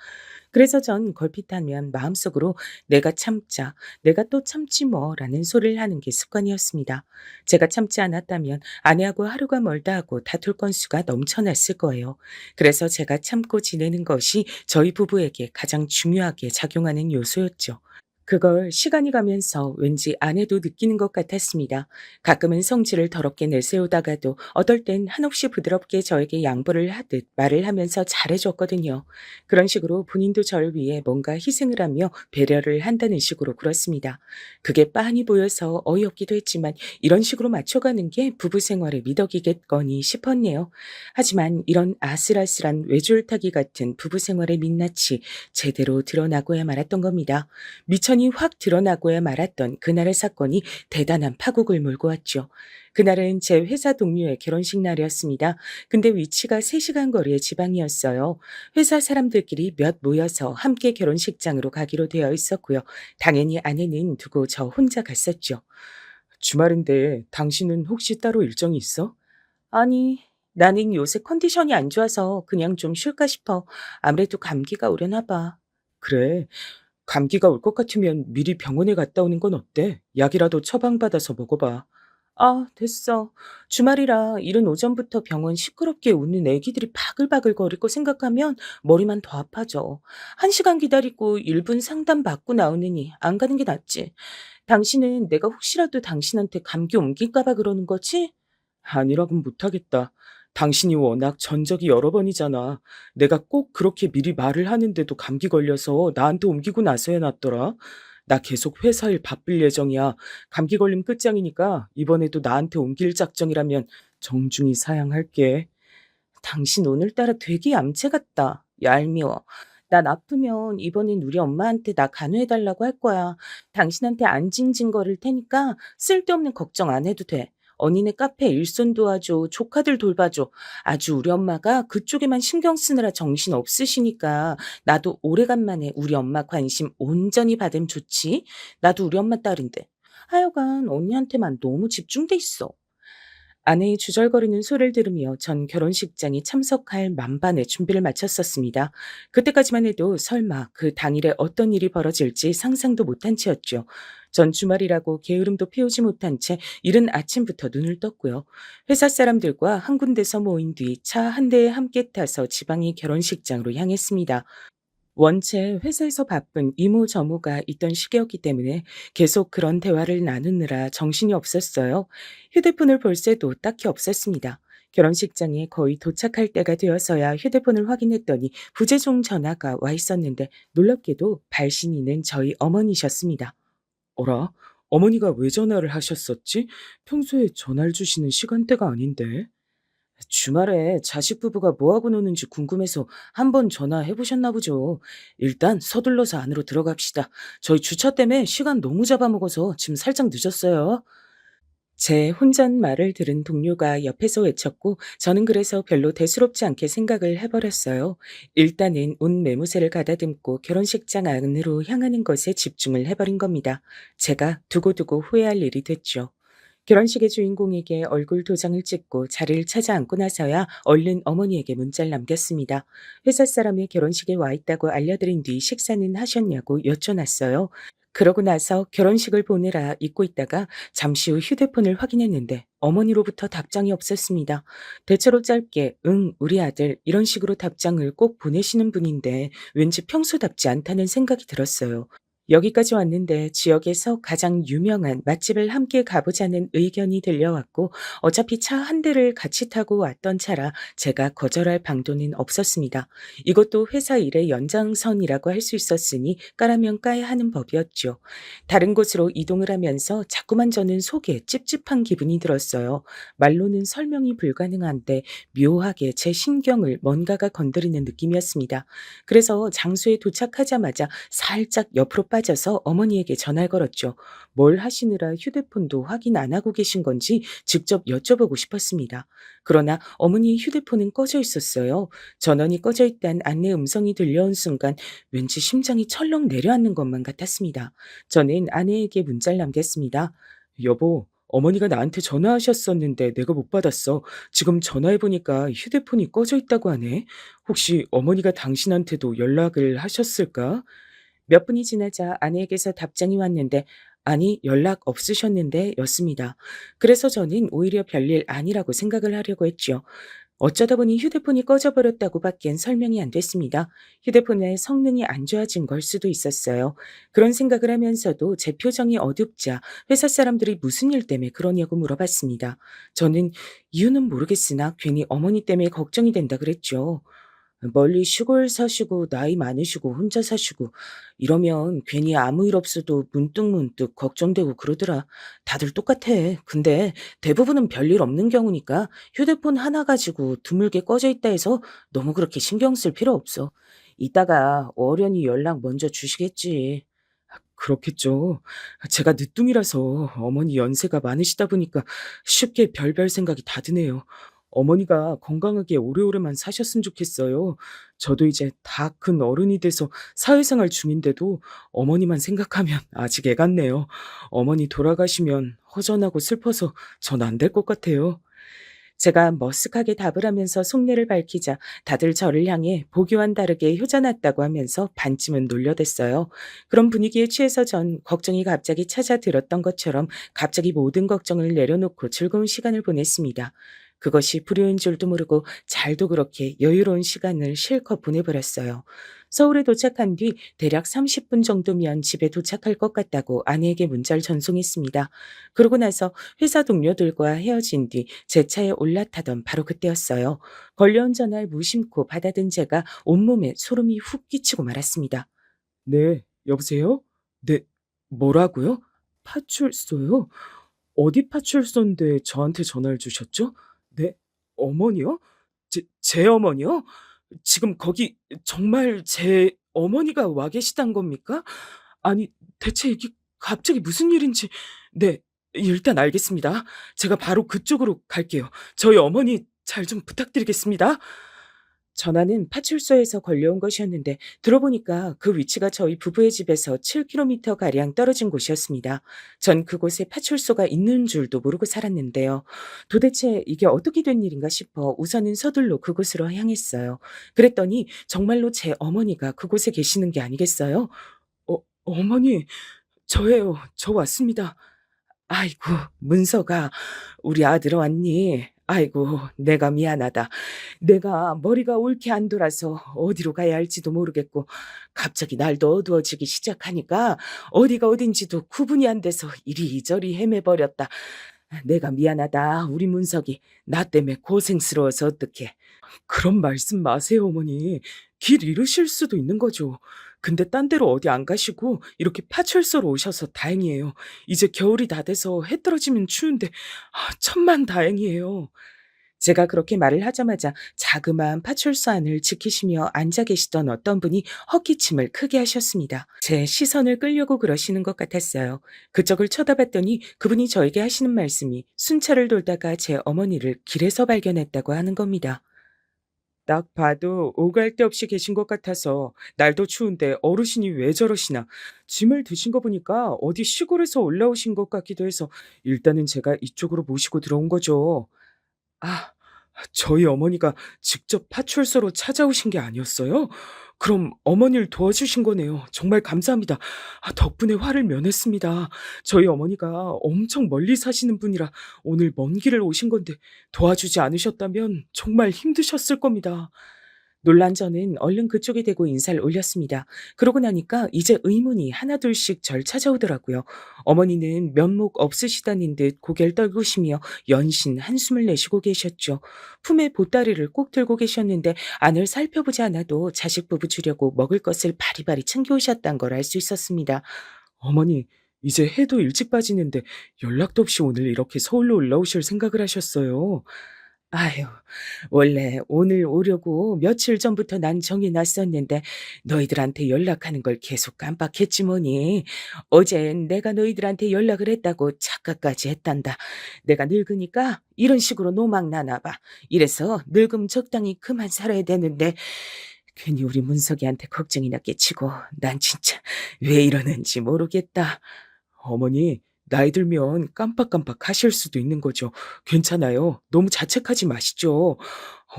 그래서 전 걸핏하면 마음속으로 내가 참자, 내가 또 참지 뭐라는 소리를 하는 게 습관이었습니다. 제가 참지 않았다면 아내하고 하루가 멀다 하고 다툴 건수가 넘쳐났을 거예요. 그래서 제가 참고 지내는 것이 저희 부부에게 가장 중요하게 작용하는 요소였죠. 그걸 시간이 가면서 왠지 아내도 느끼는 것 같았습니다. 가끔은 성질을 더럽게 내세우다가도 어떨 땐 한없이 부드럽게 저에게 양보를 하듯 말을 하면서 잘해줬거든요. 그런 식으로 본인도 저를 위해 뭔가 희생을 하며 배려를 한다는 식으로 굴었습니다. 그게 빤히 보여서 어이없기도 했지만 이런 식으로 맞춰가는 게 부부 생활의 미덕이겠거니 싶었네요. 하지만 이런 아슬아슬한 외줄타기 같은 부부 생활의 민낯이 제대로 드러나고야 말았던 겁니다. 미천이 확 드러나고야 말았던 그날의 사건이 대단한 파국을 몰고 왔죠. 그날은 제 회사 동료의 결혼식 날이었습니다. 근데 위치가 3시간 거리의 지방이었어요. 회사 사람들끼리 몇 모여서 함께 결혼식장으로 가기로 되어 있었고요. 당연히 아내는 두고 저 혼자 갔었죠. 주말인데 당신은 혹시 따로 일정이 있어? 아니, 나는 요새 컨디션이 안 좋아서 그냥 좀 쉴까 싶어. 아무래도 감기가 오려나 봐. 그래. 감기가 올 것 같으면 미리 병원에 갔다 오는 건 어때? 약이라도 처방받아서 먹어봐. 아, 됐어. 주말이라 이른 오전부터 병원 시끄럽게 웃는 애기들이 바글바글 거릴 거 생각하면 머리만 더 아파져. 1시간 기다리고 1분 상담 받고 나오느니 안 가는 게 낫지. 당신은 내가 혹시라도 당신한테 감기 옮길까 봐 그러는 거지? 아니라고는 못하겠다. 당신이 워낙 전적이 여러 번이잖아. 내가 꼭 그렇게 미리 말을 하는데도 감기 걸려서 나한테 옮기고 나서야 낫더라. 나 계속 회사 일 바쁠 예정이야. 감기 걸림 끝장이니까 이번에도 나한테 옮길 작정이라면 정중히 사양할게. 당신 오늘따라 되게 얌체 같다. 얄미워. 난 아프면 이번엔 우리 엄마한테 나 간호해달라고 할 거야. 당신한테 안 징징거릴 테니까 쓸데없는 걱정 안 해도 돼. 언니네 카페 일손 도와줘. 조카들 돌봐줘. 아주 우리 엄마가 그쪽에만 신경 쓰느라 정신 없으시니까 나도 오래간만에 우리 엄마 관심 온전히 받으면 좋지. 나도 우리 엄마 딸인데. 하여간 언니한테만 너무 집중돼 있어. 아내의 주절거리는 소리를 들으며 전 결혼식장에 참석할 만반의 준비를 마쳤었습니다. 그때까지만 해도 설마 그 당일에 어떤 일이 벌어질지 상상도 못한 채였죠. 전 주말이라고 게으름도 피우지 못한 채 이른 아침부터 눈을 떴고요. 회사 사람들과 한 군데서 모인 뒤 차 한 대에 함께 타서 지방의 결혼식장으로 향했습니다. 원체 회사에서 바쁜 이모저모가 있던 시기였기 때문에 계속 그런 대화를 나누느라 정신이 없었어요. 휴대폰을 볼 새도 딱히 없었습니다. 결혼식장에 거의 도착할 때가 되어서야 휴대폰을 확인했더니 부재중 전화가 와 있었는데 놀랍게도 발신인은 저희 어머니셨습니다. 어라? 어머니가 왜 전화를 하셨었지? 평소에 전화를 주시는 시간대가 아닌데. 주말에 자식 부부가 뭐하고 노는지 궁금해서 한번 전화해 보셨나 보죠. 일단 서둘러서 안으로 들어갑시다. 저희 주차 때문에 시간 너무 잡아먹어서 지금 살짝 늦었어요. 제 혼잣말을 들은 동료가 옆에서 외쳤고 저는 그래서 별로 대수롭지 않게 생각을 해버렸어요. 일단은 온 매무새를 가다듬고 결혼식장 안으로 향하는 것에 집중을 해버린 겁니다. 제가 두고두고 후회할 일이 됐죠. 결혼식의 주인공에게 얼굴 도장을 찍고 자리를 찾아 앉고 나서야 얼른 어머니에게 문자를 남겼습니다. 회사 사람이 결혼식에 와 있다고 알려드린 뒤 식사는 하셨냐고 여쭤놨어요. 그러고 나서 결혼식을 보느라 잊고 있다가 잠시 후 휴대폰을 확인했는데 어머니로부터 답장이 없었습니다. 대체로 짧게 응, 우리 아들 이런 식으로 답장을 꼭 보내시는 분인데 왠지 평소답지 않다는 생각이 들었어요. 여기까지 왔는데 지역에서 가장 유명한 맛집을 함께 가보자는 의견이 들려왔고 어차피 차 한 대를 같이 타고 왔던 차라 제가 거절할 방도는 없었습니다. 이것도 회사 일의 연장선이라고 할 수 있었으니 까라면 까야 하는 법이었죠. 다른 곳으로 이동을 하면서 자꾸만 저는 속에 찝찝한 기분이 들었어요. 말로는 설명이 불가능한데 묘하게 제 신경을 뭔가가 건드리는 느낌이었습니다. 그래서 장소에 도착하자마자 살짝 옆으로 빠져서 어머니에게 전화를 걸었죠. 뭘 하시느라 휴대폰도 확인 안 하고 계신 건지 직접 여쭤보고 싶었습니다. 그러나 어머니의 휴대폰은 꺼져 있었어요. 전원이 꺼져 있다는 안내 음성이 들려온 순간 왠지 심장이 철렁 내려앉는 것만 같았습니다. 저는 아내에게 문자를 남겼습니다. 여보, 어머니가 나한테 전화하셨었는데 내가 못 받았어. 지금 전화해보니까 휴대폰이 꺼져 있다고 하네. 혹시 어머니가 당신한테도 연락을 하셨을까? 몇 분이 지나자 아내에게서 답장이 왔는데 아니 연락 없으셨는데 였습니다. 그래서 저는 오히려 별일 아니라고 생각을 하려고 했죠. 어쩌다 보니 휴대폰이 꺼져버렸다고 밖엔 설명이 안 됐습니다. 휴대폰의 성능이 안 좋아진 걸 수도 있었어요. 그런 생각을 하면서도 제 표정이 어둡자 회사 사람들이 무슨 일 때문에 그러냐고 물어봤습니다. 저는 이유는 모르겠으나 괜히 어머니 때문에 걱정이 된다 그랬죠. 멀리 시골 사시고 나이 많으시고 혼자 사시고 이러면 괜히 아무 일 없어도 문득문득 걱정되고 그러더라. 다들 똑같아. 근데 대부분은 별일 없는 경우니까 휴대폰 하나 가지고 드물게 꺼져 있다 해서 너무 그렇게 신경 쓸 필요 없어. 이따가 어련히 연락 먼저 주시겠지. 그렇겠죠. 제가 늦둥이라서 어머니 연세가 많으시다 보니까 쉽게 별별 생각이 다 드네요. 어머니가 건강하게 오래오래만 사셨으면 좋겠어요. 저도 이제 다 큰 어른이 돼서 사회생활 중인데도 어머니만 생각하면 아직 애 같네요. 어머니 돌아가시면 허전하고 슬퍼서 전 안 될 것 같아요. 제가 머쓱하게 답을 하면서 속내를 밝히자 다들 저를 향해 보기와는 다르게 효자났다고 하면서 반쯤은 놀려댔어요. 그런 분위기에 취해서 전 걱정이 갑자기 찾아들었던 것처럼 갑자기 모든 걱정을 내려놓고 즐거운 시간을 보냈습니다. 그것이 불효인 줄도 모르고 잘도 그렇게 여유로운 시간을 실컷 보내버렸어요. 서울에 도착한 뒤 대략 30분 정도면 집에 도착할 것 같다고 아내에게 문자를 전송했습니다. 그러고 나서 회사 동료들과 헤어진 뒤 제 차에 올라타던 바로 그때였어요. 걸려온 전화를 무심코 받아든 제가 온몸에 소름이 훅 끼치고 말았습니다. 네, 여보세요? 네, 뭐라고요? 파출소요? 어디 파출소인데 저한테 전화를 주셨죠? 네, 어머니요? 제 어머니요? 지금 거기 정말 제 어머니가 와 계시단 겁니까? 아니, 대체 이게 갑자기 무슨 일인지. 네, 일단 알겠습니다. 제가 바로 그쪽으로 갈게요. 저희 어머니 잘 좀 부탁드리겠습니다. 전화는 파출소에서 걸려온 것이었는데 들어보니까 그 위치가 저희 부부의 집에서 7km 가량 떨어진 곳이었습니다. 전 그곳에 파출소가 있는 줄도 모르고 살았는데요. 도대체 이게 어떻게 된 일인가 싶어 우선은 서둘러 그곳으로 향했어요. 그랬더니 정말로 제 어머니가 그곳에 계시는 게 아니겠어요? 어머니, 저예요. 저 왔습니다. 아이고, 문서가, 우리 아들 왔니? 아이고, 내가 미안하다. 내가 머리가 옳게 안 돌아서 어디로 가야 할지도 모르겠고, 갑자기 날도 어두워지기 시작하니까 어디가 어딘지도 구분이 안 돼서 이리저리 헤매버렸다. 내가 미안하다, 우리 문석이. 나 때문에 고생스러워서 어떡해. 그런 말씀 마세요, 어머니. 길 잃으실 수도 있는 거죠. 근데 딴 데로 어디 안 가시고 이렇게 파출소로 오셔서 다행이에요. 이제 겨울이 다 돼서 해 떨어지면 추운데 천만 다행이에요. 제가 그렇게 말을 하자마자 자그마한 파출소 안을 지키시며 앉아 계시던 어떤 분이 헛기침을 크게 하셨습니다. 제 시선을 끌려고 그러시는 것 같았어요. 그쪽을 쳐다봤더니 그분이 저에게 하시는 말씀이 순찰을 돌다가 제 어머니를 길에서 발견했다고 하는 겁니다. 딱 봐도 오갈 데 없이 계신 것 같아서 날도 추운데 어르신이 왜 저러시나. 짐을 드신 거 보니까 어디 시골에서 올라오신 것 같기도 해서 일단은 제가 이쪽으로 모시고 들어온 거죠. 아, 저희 어머니가 직접 파출소로 찾아오신 게 아니었어요? 그럼 어머니를 도와주신 거네요. 정말 감사합니다. 덕분에 화를 면했습니다. 저희 어머니가 엄청 멀리 사시는 분이라 오늘 먼 길을 오신 건데 도와주지 않으셨다면 정말 힘드셨을 겁니다. 놀란 저는 얼른 그쪽에 대고 인사를 올렸습니다. 그러고 나니까 이제 의문이 하나둘씩 절 찾아오더라고요. 어머니는 면목 없으시다는 듯 고개를 떨구시며 연신 한숨을 내쉬고 계셨죠. 품에 보따리를 꼭 들고 계셨는데 안을 살펴보지 않아도 자식 부부 주려고 먹을 것을 바리바리 챙겨오셨단 걸 알 수 있었습니다. 어머니, 이제 해도 일찍 빠지는데 연락도 없이 오늘 이렇게 서울로 올라오실 생각을 하셨어요. 아유, 원래 오늘 오려고 며칠 전부터 난 정이 났었는데 너희들한테 연락하는 걸 계속 깜빡했지 뭐니. 어젠 내가 너희들한테 연락을 했다고 착각까지 했단다. 내가 늙으니까 이런 식으로 노망 나나 봐. 이래서 늙음 적당히 그만 살아야 되는데 괜히 우리 문석이한테 걱정이나 끼치고 난 진짜 왜 이러는지 모르겠다. 어머니, 나이 들면 깜빡깜빡 하실 수도 있는 거죠. 괜찮아요. 너무 자책하지 마시죠.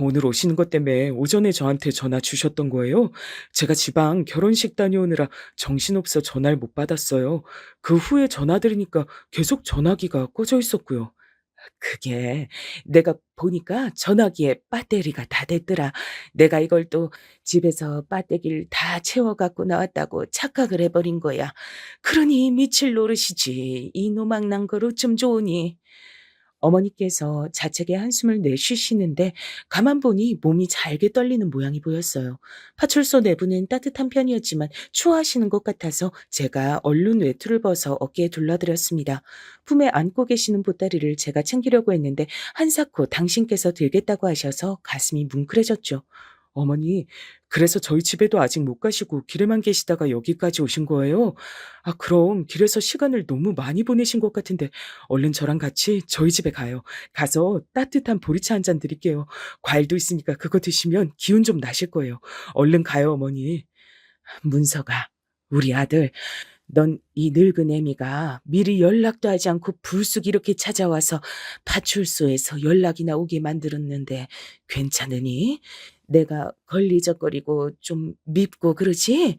오늘 오시는 것 때문에 오전에 저한테 전화 주셨던 거예요. 제가 지방 결혼식 다녀오느라 정신없어 전화를 못 받았어요. 그 후에 전화 드리니까 계속 전화기가 꺼져 있었고요. 그게 내가 보니까 전화기에 배터리가 다 됐더라. 내가 이걸 또 집에서 배터리를 다 채워 갖고 나왔다고 착각을 해버린 거야. 그러니 미칠 노릇이지. 이 노망난 걸 어쩜 좋으니. 어머니께서 자책의 한숨을 내쉬시는데 가만 보니 몸이 잘게 떨리는 모양이 보였어요. 파출소 내부는 따뜻한 편이었지만 추워하시는 것 같아서 제가 얼른 외투를 벗어 어깨에 둘러드렸습니다. 품에 안고 계시는 보따리를 제가 챙기려고 했는데 한사코 당신께서 들겠다고 하셔서 가슴이 뭉클해졌죠. 어머니, 그래서 저희 집에도 아직 못 가시고 길에만 계시다가 여기까지 오신 거예요? 아, 그럼 길에서 시간을 너무 많이 보내신 것 같은데 얼른 저랑 같이 저희 집에 가요. 가서 따뜻한 보리차 한 잔 드릴게요. 과일도 있으니까 그거 드시면 기운 좀 나실 거예요. 얼른 가요, 어머니. 문서가, 우리 아들, 넌 이 늙은 애미가 미리 연락도 하지 않고 불쑥 이렇게 찾아와서 파출소에서 연락이나 오게 만들었는데 괜찮으니? 내가 걸리적거리고 좀 밉고 그러지?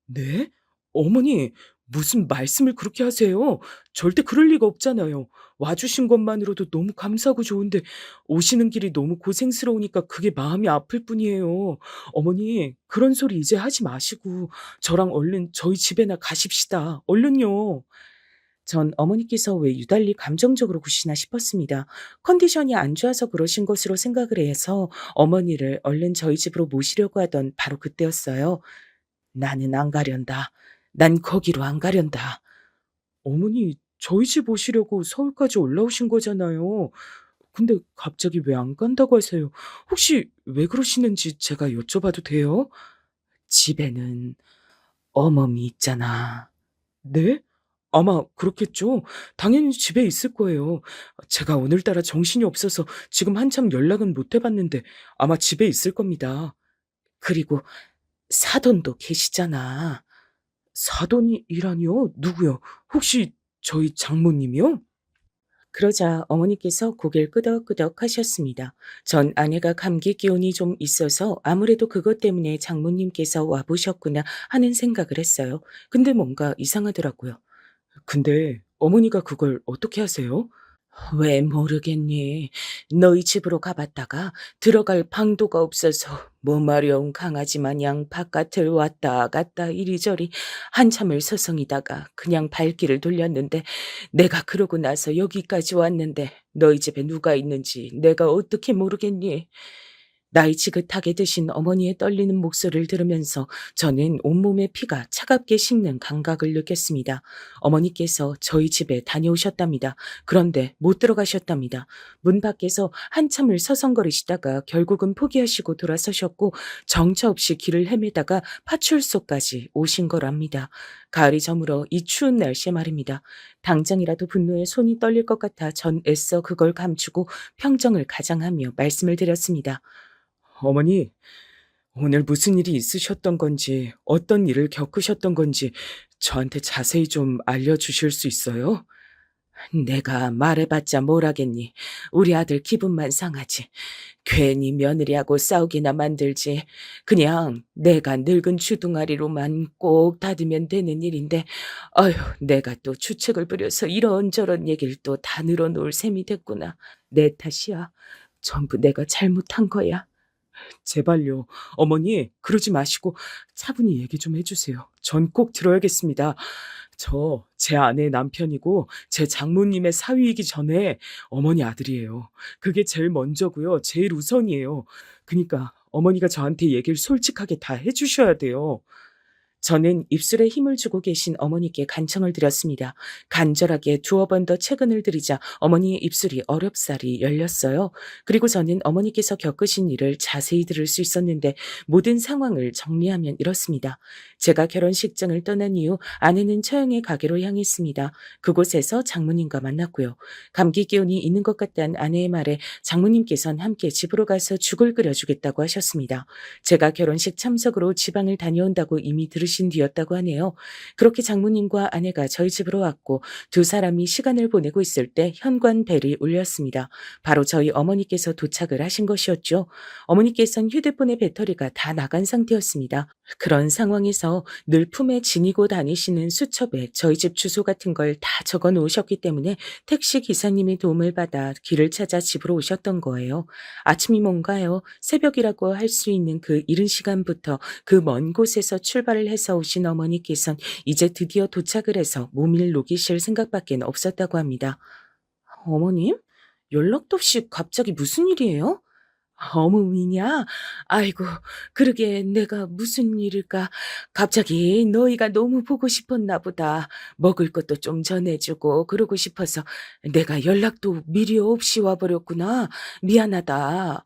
네? 어머니, 무슨 말씀을 그렇게 하세요? 절대 그럴 리가 없잖아요. 와주신 것만으로도 너무 감사하고 좋은데 오시는 길이 너무 고생스러우니까 그게 마음이 아플 뿐이에요. 어머니, 그런 소리 이제 하지 마시고 저랑 얼른 저희 집에나 가십시다. 얼른요. 전 어머니께서 왜 유달리 감정적으로 구시나 싶었습니다. 컨디션이 안 좋아서 그러신 것으로 생각을 해서 어머니를 얼른 저희 집으로 모시려고 하던 바로 그때였어요. 나는 안 가련다. 난 거기로 안 가련다. 어머니, 저희 집 오시려고 서울까지 올라오신 거잖아요. 근데 갑자기 왜 안 간다고 하세요? 혹시 왜 그러시는지 제가 여쭤봐도 돼요? 집에는 어멈이 있잖아. 네? 아마 그렇겠죠. 당연히 집에 있을 거예요. 제가 오늘따라 정신이 없어서 지금 한참 연락은 못 해봤는데 아마 집에 있을 겁니다. 그리고 사돈도 계시잖아. 사돈이라니요? 누구요? 혹시 저희 장모님이요? 그러자 어머니께서 고개를 끄덕끄덕 하셨습니다. 전 아내가 감기 기운이 좀 있어서 아무래도 그것 때문에 장모님께서 와보셨구나 하는 생각을 했어요. 근데 뭔가 이상하더라고요. 근데 어머니가 그걸 어떻게 하세요? 왜 모르겠니? 너희 집으로 가봤다가 들어갈 방도가 없어서 몸마려운 강아지 마냥 바깥을 왔다 갔다 이리저리 한참을 서성이다가 그냥 발길을 돌렸는데 내가 그러고 나서 여기까지 왔는데 너희 집에 누가 있는지 내가 어떻게 모르겠니? 나이 지긋하게 드신 어머니의 떨리는 목소리를 들으면서 저는 온몸의 피가 차갑게 식는 감각을 느꼈습니다. 어머니께서 저희 집에 다녀오셨답니다. 그런데 못 들어가셨답니다. 문 밖에서 한참을 서성거리시다가 결국은 포기하시고 돌아서셨고 정처 없이 길을 헤매다가 파출소까지 오신 거랍니다. 가을이 저물어 이 추운 날씨에 말입니다. 당장이라도 분노에 손이 떨릴 것 같아 전 애써 그걸 감추고 평정을 가장하며 말씀을 드렸습니다. 어머니, 오늘 무슨 일이 있으셨던 건지, 어떤 일을 겪으셨던 건지 저한테 자세히 좀 알려주실 수 있어요? 내가 말해봤자 뭘 하겠니? 우리 아들 기분만 상하지. 괜히 며느리하고 싸우기나 만들지. 그냥 내가 늙은 주둥아리로만 꼭 닫으면 되는 일인데, 아휴, 내가 또 주책을 부려서 이런저런 얘기를 또 다 늘어놓을 셈이 됐구나. 내 탓이야. 전부 내가 잘못한 거야. 제발요. 어머니, 그러지 마시고 차분히 얘기 좀 해주세요. 전 꼭 들어야겠습니다. 제 아내의 남편이고 제 장모님의 사위이기 전에 어머니 아들이에요. 그게 제일 먼저고요. 제일 우선이에요. 그러니까 어머니가 저한테 얘기를 솔직하게 다 해주셔야 돼요. 저는 입술에 힘을 주고 계신 어머니께 간청을 드렸습니다. 간절하게 두어 번 더 채근을 들이자 어머니의 입술이 어렵사리 열렸어요. 그리고 저는 어머니께서 겪으신 일을 자세히 들을 수 있었는데 모든 상황을 정리하면 이렇습니다. 제가 결혼식장을 떠난 이후 아내는 처형의 가게로 향했습니다. 그곳에서 장모님과 만났고요. 감기 기운이 있는 것 같다는 아내의 말에 장모님께선 함께 집으로 가서 죽을 끓여주겠다고 하셨습니다. 제가 결혼식 참석으로 지방을 다녀온다고 이미 들으셨 늦으신 뒤였다고 하네요. 그렇게 장모님과 아내가 저희 집으로 왔고 두 사람이 시간을 보내고 있을 때 현관 벨이 울렸습니다. 바로 저희 어머니께서 도착을 하신 것이었죠. 어머니께서는 휴대폰의 배터리가 다 나간 상태였습니다. 그런 상황에서 늘 품에 지니고 다니시는 수첩에 저희 집 주소 같은 걸 다 적어 놓으셨기 때문에 택시 기사님의 도움을 받아 길을 찾아 집으로 오셨던 거예요. 아침이 뭔가요? 새벽이라고 할 수 있는 그 이른 시간부터 그 먼 곳에서 출발을 해서 오신 어머니께선 이제 드디어 도착을 해서 몸을 녹이실 생각밖에 없었다고 합니다. 어머님? 연락도 없이 갑자기 무슨 일이에요? 어머니냐? 아이고, 그러게 내가 무슨 일일까? 갑자기 너희가 너무 보고 싶었나 보다. 먹을 것도 좀 전해주고 그러고 싶어서 내가 연락도 미리 없이 와버렸구나. 미안하다.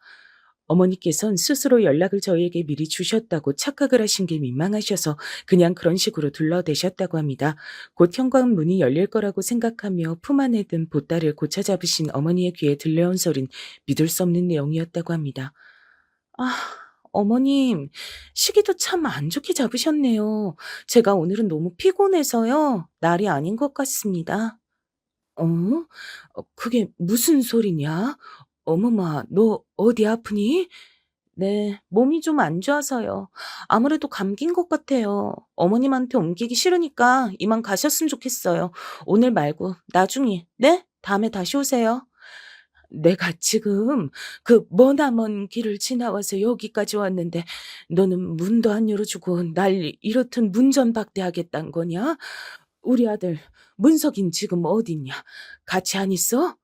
어머니께선 스스로 연락을 저희에게 미리 주셨다고 착각을 하신 게 민망하셔서 그냥 그런 식으로 둘러대셨다고 합니다. 곧 현관문이 열릴 거라고 생각하며 품 안에 든 보따리를 고쳐 잡으신 어머니의 귀에 들려온 소린 믿을 수 없는 내용이었다고 합니다. 아, 어머님, 시기도 참 안 좋게 잡으셨네요. 제가 오늘은 너무 피곤해서요. 날이 아닌 것 같습니다. 어? 그게 무슨 소리냐? 어머마, 너 어디 아프니? 네, 몸이 좀 안 좋아서요. 아무래도 감기인 것 같아요. 어머님한테 옮기기 싫으니까 이만 가셨으면 좋겠어요. 오늘 말고 나중에, 네? 다음에 다시 오세요. 내가 지금 그 머나먼 길을 지나와서 여기까지 왔는데 너는 문도 안 열어주고 날 이렇듯 문전박대하겠단 거냐? 우리 아들 문석인 지금 어딨냐? 같이 안 있어?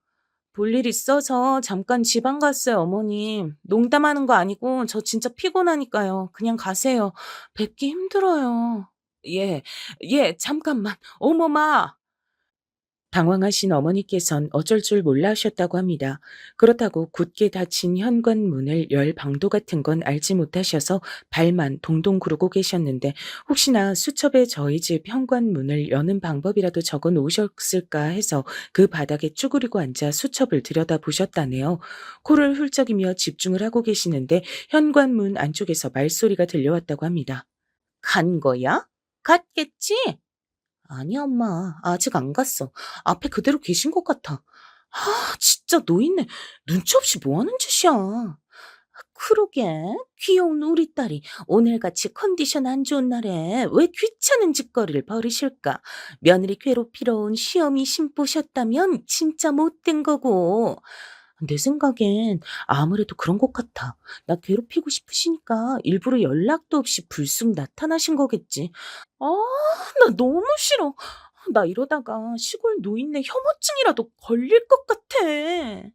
볼일 있어서 잠깐 지방 갔어요, 어머님. 농담하는 거 아니고 저 진짜 피곤하니까요. 그냥 가세요. 뵙기 힘들어요. 예, 예, 잠깐만. 어머마! 당황하신 어머니께선 어쩔 줄 몰라 하셨다고 합니다. 그렇다고 굳게 닫힌 현관문을 열 방도 같은 건 알지 못하셔서 발만 동동 구르고 계셨는데 혹시나 수첩에 저희 집 현관문을 여는 방법이라도 적어 놓으셨을까 해서 그 바닥에 쭈그리고 앉아 수첩을 들여다보셨다네요. 코를 훌쩍이며 집중을 하고 계시는데 현관문 안쪽에서 말소리가 들려왔다고 합니다. 간 거야? 갔겠지? 아니, 엄마. 아직 안 갔어. 앞에 그대로 계신 것 같아. 아, 진짜 노인네. 눈치 없이 뭐 하는 짓이야. 그러게. 귀여운 우리 딸이 오늘같이 컨디션 안 좋은 날에 왜 귀찮은 짓거리를 벌이실까? 며느리 괴롭히러 온 시어미 신보셨다면 진짜 못된 거고. 내 생각엔 아무래도 그런 것 같아. 나 괴롭히고 싶으시니까 일부러 연락도 없이 불쑥 나타나신 거겠지. 아, 나 너무 싫어. 나 이러다가 시골 노인네 혐오증이라도 걸릴 것 같아.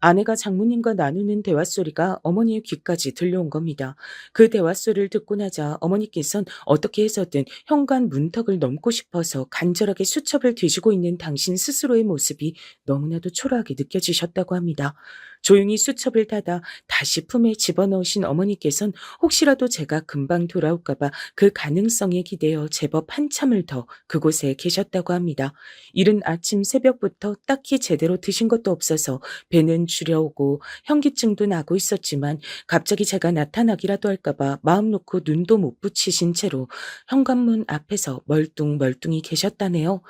아내가 장모님과 나누는 대화소리가 어머니의 귀까지 들려온 겁니다. 그 대화소리를 듣고 나자 어머니께선 어떻게 해서든 현관 문턱을 넘고 싶어서 간절하게 수첩을 뒤지고 있는 당신 스스로의 모습이 너무나도 초라하게 느껴지셨다고 합니다. 조용히 수첩을 닫아 다시 품에 집어넣으신 어머니께선 혹시라도 제가 금방 돌아올까봐 그 가능성에 기대어 제법 한참을 더 그곳에 계셨다고 합니다. 이른 아침 새벽부터 딱히 제대로 드신 것도 없어서 배는 주려오고 현기증도 나고 있었지만 갑자기 제가 나타나기라도 할까봐 마음 놓고 눈도 못 붙이신 채로 현관문 앞에서 멀뚱멀뚱히 계셨다네요.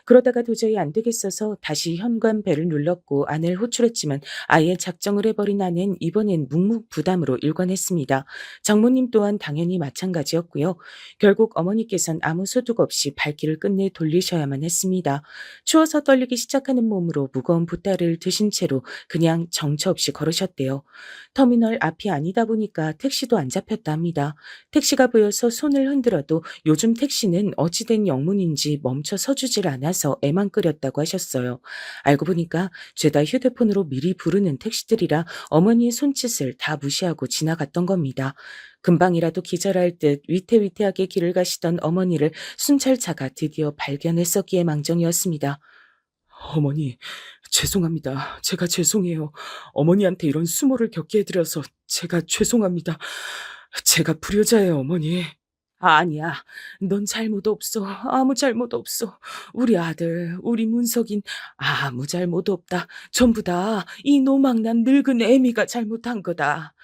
그러다가 도저히 안 되겠어서 다시 현관 벨을 눌렀고 안을 호출했지만 아예 작정을 해버린 아내는 이번엔 묵묵부담으로 일관했습니다. 장모님 또한 당연히 마찬가지였고요. 결국 어머니께선 아무 소득 없이 발길을 끝내 돌리셔야만 했습니다. 추워서 떨리기 시작하는 몸으로 무거운 보따리를 드신 채로 그냥 정처 없이 걸으셨대요. 터미널 앞이 아니다 보니까 택시도 안 잡혔다 합니다. 택시가 보여서 손을 흔들어도 요즘 택시는 어찌된 영문인지 멈춰 서주질 않아서 애만 끓였다고 하셨어요. 알고 보니까 죄다 휴대폰으로 미리 부르는 택시들이라 어머니의 손짓을 다 무시하고 지나갔던 겁니다. 금방이라도 기절할 듯 위태위태하게 길을 가시던 어머니를 순찰차가 드디어 발견했었기에 망정이었습니다. 어머니, 죄송합니다. 제가 죄송해요. 어머니한테 이런 수모를 겪게 해드려서 제가 죄송합니다. 제가 불효자예요, 어머니. 아니야. 넌 잘못 없어. 아무 잘못 없어. 우리 아들, 우리 문석인 아무 잘못 없다. 전부 다 이 노망난 늙은 애미가 잘못한 거다.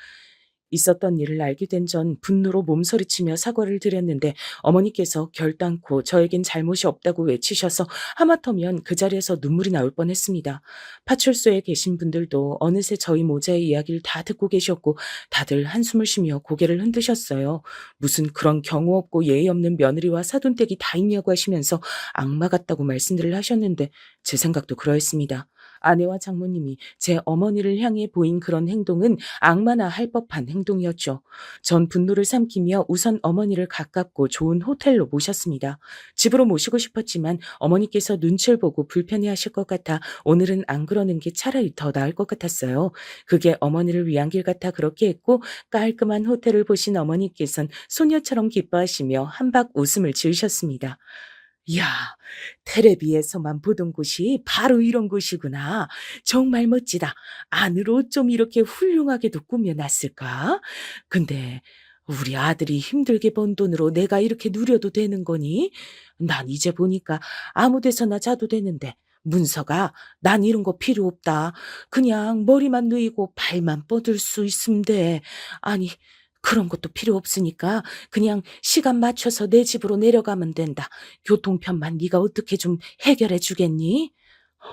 있었던 일을 알게 된 전 분노로 몸서리치며 사과를 드렸는데 어머니께서 결단코 저에겐 잘못이 없다고 외치셔서 하마터면 그 자리에서 눈물이 나올 뻔했습니다. 파출소에 계신 분들도 어느새 저희 모자의 이야기를 다 듣고 계셨고 다들 한숨을 쉬며 고개를 흔드셨어요. 무슨 그런 경우 없고 예의 없는 며느리와 사돈댁이 다 있냐고 하시면서 악마 같다고 말씀들을 하셨는데 제 생각도 그러했습니다. 아내와 장모님이 제 어머니를 향해 보인 그런 행동은 악마나 할 법한 행동이었죠. 전 분노를 삼키며 우선 어머니를 가깝고 좋은 호텔로 모셨습니다. 집으로 모시고 싶었지만 어머니께서 눈치를 보고 불편해하실 것 같아 오늘은 안 그러는 게 차라리 더 나을 것 같았어요. 그게 어머니를 위한 길 같아 그렇게 했고 깔끔한 호텔을 보신 어머니께선 소녀처럼 기뻐하시며 한박 웃음을 지으셨습니다. 이야, 텔레비에서만 보던 곳이 바로 이런 곳이구나. 정말 멋지다. 안으로 좀 이렇게 훌륭하게도 꾸며놨을까? 근데 우리 아들이 힘들게 번 돈으로 내가 이렇게 누려도 되는 거니? 난 이제 보니까 아무 데서나 자도 되는데. 문서가 난 이런 거 필요 없다. 그냥 머리만 누이고 발만 뻗을 수 있으면 돼. 아니, 그런 것도 필요 없으니까 그냥 시간 맞춰서 내 집으로 내려가면 된다. 교통편만 네가 어떻게 좀 해결해 주겠니?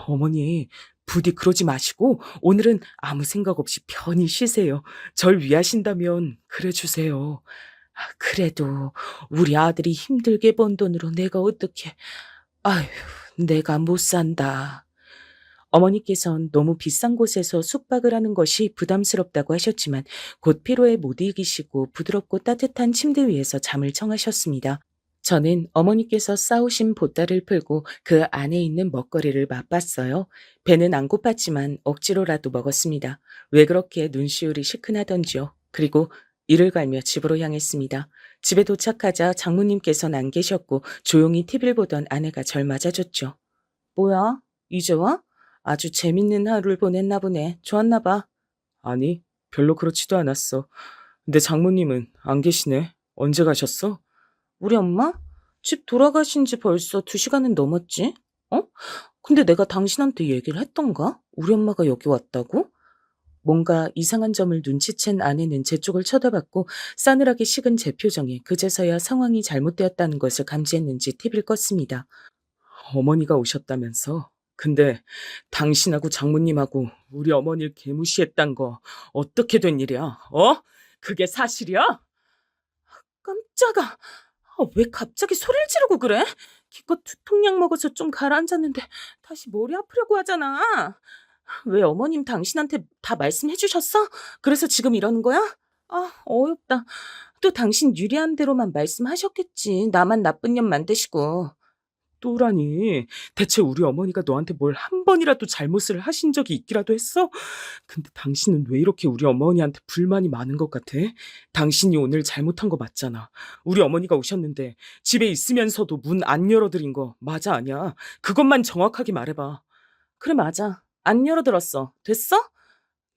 어머니, 부디 그러지 마시고 오늘은 아무 생각 없이 편히 쉬세요. 절 위하신다면 그래 주세요. 그래도 우리 아들이 힘들게 번 돈으로 내가 어떻게... 아휴, 내가 못 산다. 어머니께선 너무 비싼 곳에서 숙박을 하는 것이 부담스럽다고 하셨지만 곧 피로에 못 이기시고 부드럽고 따뜻한 침대 위에서 잠을 청하셨습니다. 저는 어머니께서 싸우신 보따를 풀고 그 안에 있는 먹거리를 맛봤어요. 배는 안 고팠지만 억지로라도 먹었습니다. 왜 그렇게 눈시울이 시큰하던지요. 그리고 이를 갈며 집으로 향했습니다. 집에 도착하자 장모님께서는 안 계셨고 조용히 TV를 보던 아내가 절 맞아줬죠. 뭐야? 이제 와? 아주 재밌는 하루를 보냈나 보네. 좋았나 봐. 아니, 별로 그렇지도 않았어. 근데 장모님은 안 계시네. 언제 가셨어? 우리 엄마? 집 돌아가신 지 벌써 2시간은 넘었지? 어? 근데 내가 당신한테 얘기를 했던가? 우리 엄마가 여기 왔다고? 뭔가 이상한 점을 눈치챈 아내는 제 쪽을 쳐다봤고 싸늘하게 식은 제 표정에 그제서야 상황이 잘못되었다는 것을 감지했는지 TV를 껐습니다. 어머니가 오셨다면서? 근데 당신하고 장모님하고 우리 어머니를 개무시했단 거 어떻게 된 일이야? 어? 그게 사실이야? 깜짝아. 왜 갑자기 소리를 지르고 그래? 기껏 두통약 먹어서 좀 가라앉았는데 다시 머리 아프려고 하잖아. 왜 어머님 당신한테 다 말씀해 주셨어? 그래서 지금 이러는 거야? 어이없다. 또 당신 유리한 대로만 말씀하셨겠지. 나만 나쁜 년 만드시고. 또라니. 대체 우리 어머니가 너한테 뭘 한 번이라도 잘못을 하신 적이 있기라도 했어? 근데 당신은 왜 이렇게 우리 어머니한테 불만이 많은 것 같아? 당신이 오늘 잘못한 거 맞잖아. 우리 어머니가 오셨는데 집에 있으면서도 문 안 열어드린 거 맞아 아니야? 그것만 정확하게 말해봐. 그래 맞아. 안 열어들었어. 됐어?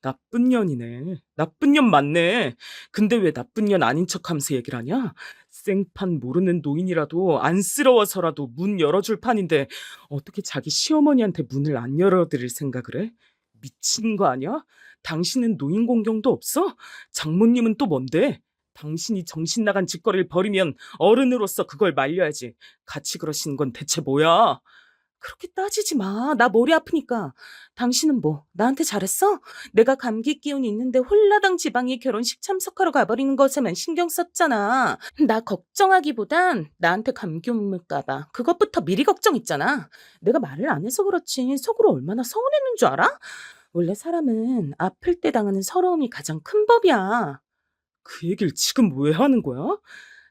나쁜 년이네. 나쁜 년 맞네. 근데 왜 나쁜 년 아닌 척하면서 얘기를 하냐? 생판 모르는 노인이라도 안쓰러워서라도 문 열어줄 판인데 어떻게 자기 시어머니한테 문을 안 열어드릴 생각을 해? 미친 거 아니야? 당신은 노인 공경도 없어? 장모님은 또 뭔데? 당신이 정신 나간 짓거리를 벌이면 어른으로서 그걸 말려야지. 같이 그러시는 건 대체 뭐야? 그렇게 따지지 마. 나 머리 아프니까. 당신은 뭐 나한테 잘했어? 내가 감기 기운 있는데 홀라당 지방이 결혼식 참석하러 가버리는 것에만 신경 썼잖아. 나 걱정하기보단 나한테 감기 옮을까 봐. 그것부터 미리 걱정했잖아. 내가 말을 안 해서 그렇지 속으로 얼마나 서운했는 줄 알아? 원래 사람은 아플 때 당하는 서러움이 가장 큰 법이야. 그 얘기를 지금 왜 하는 거야?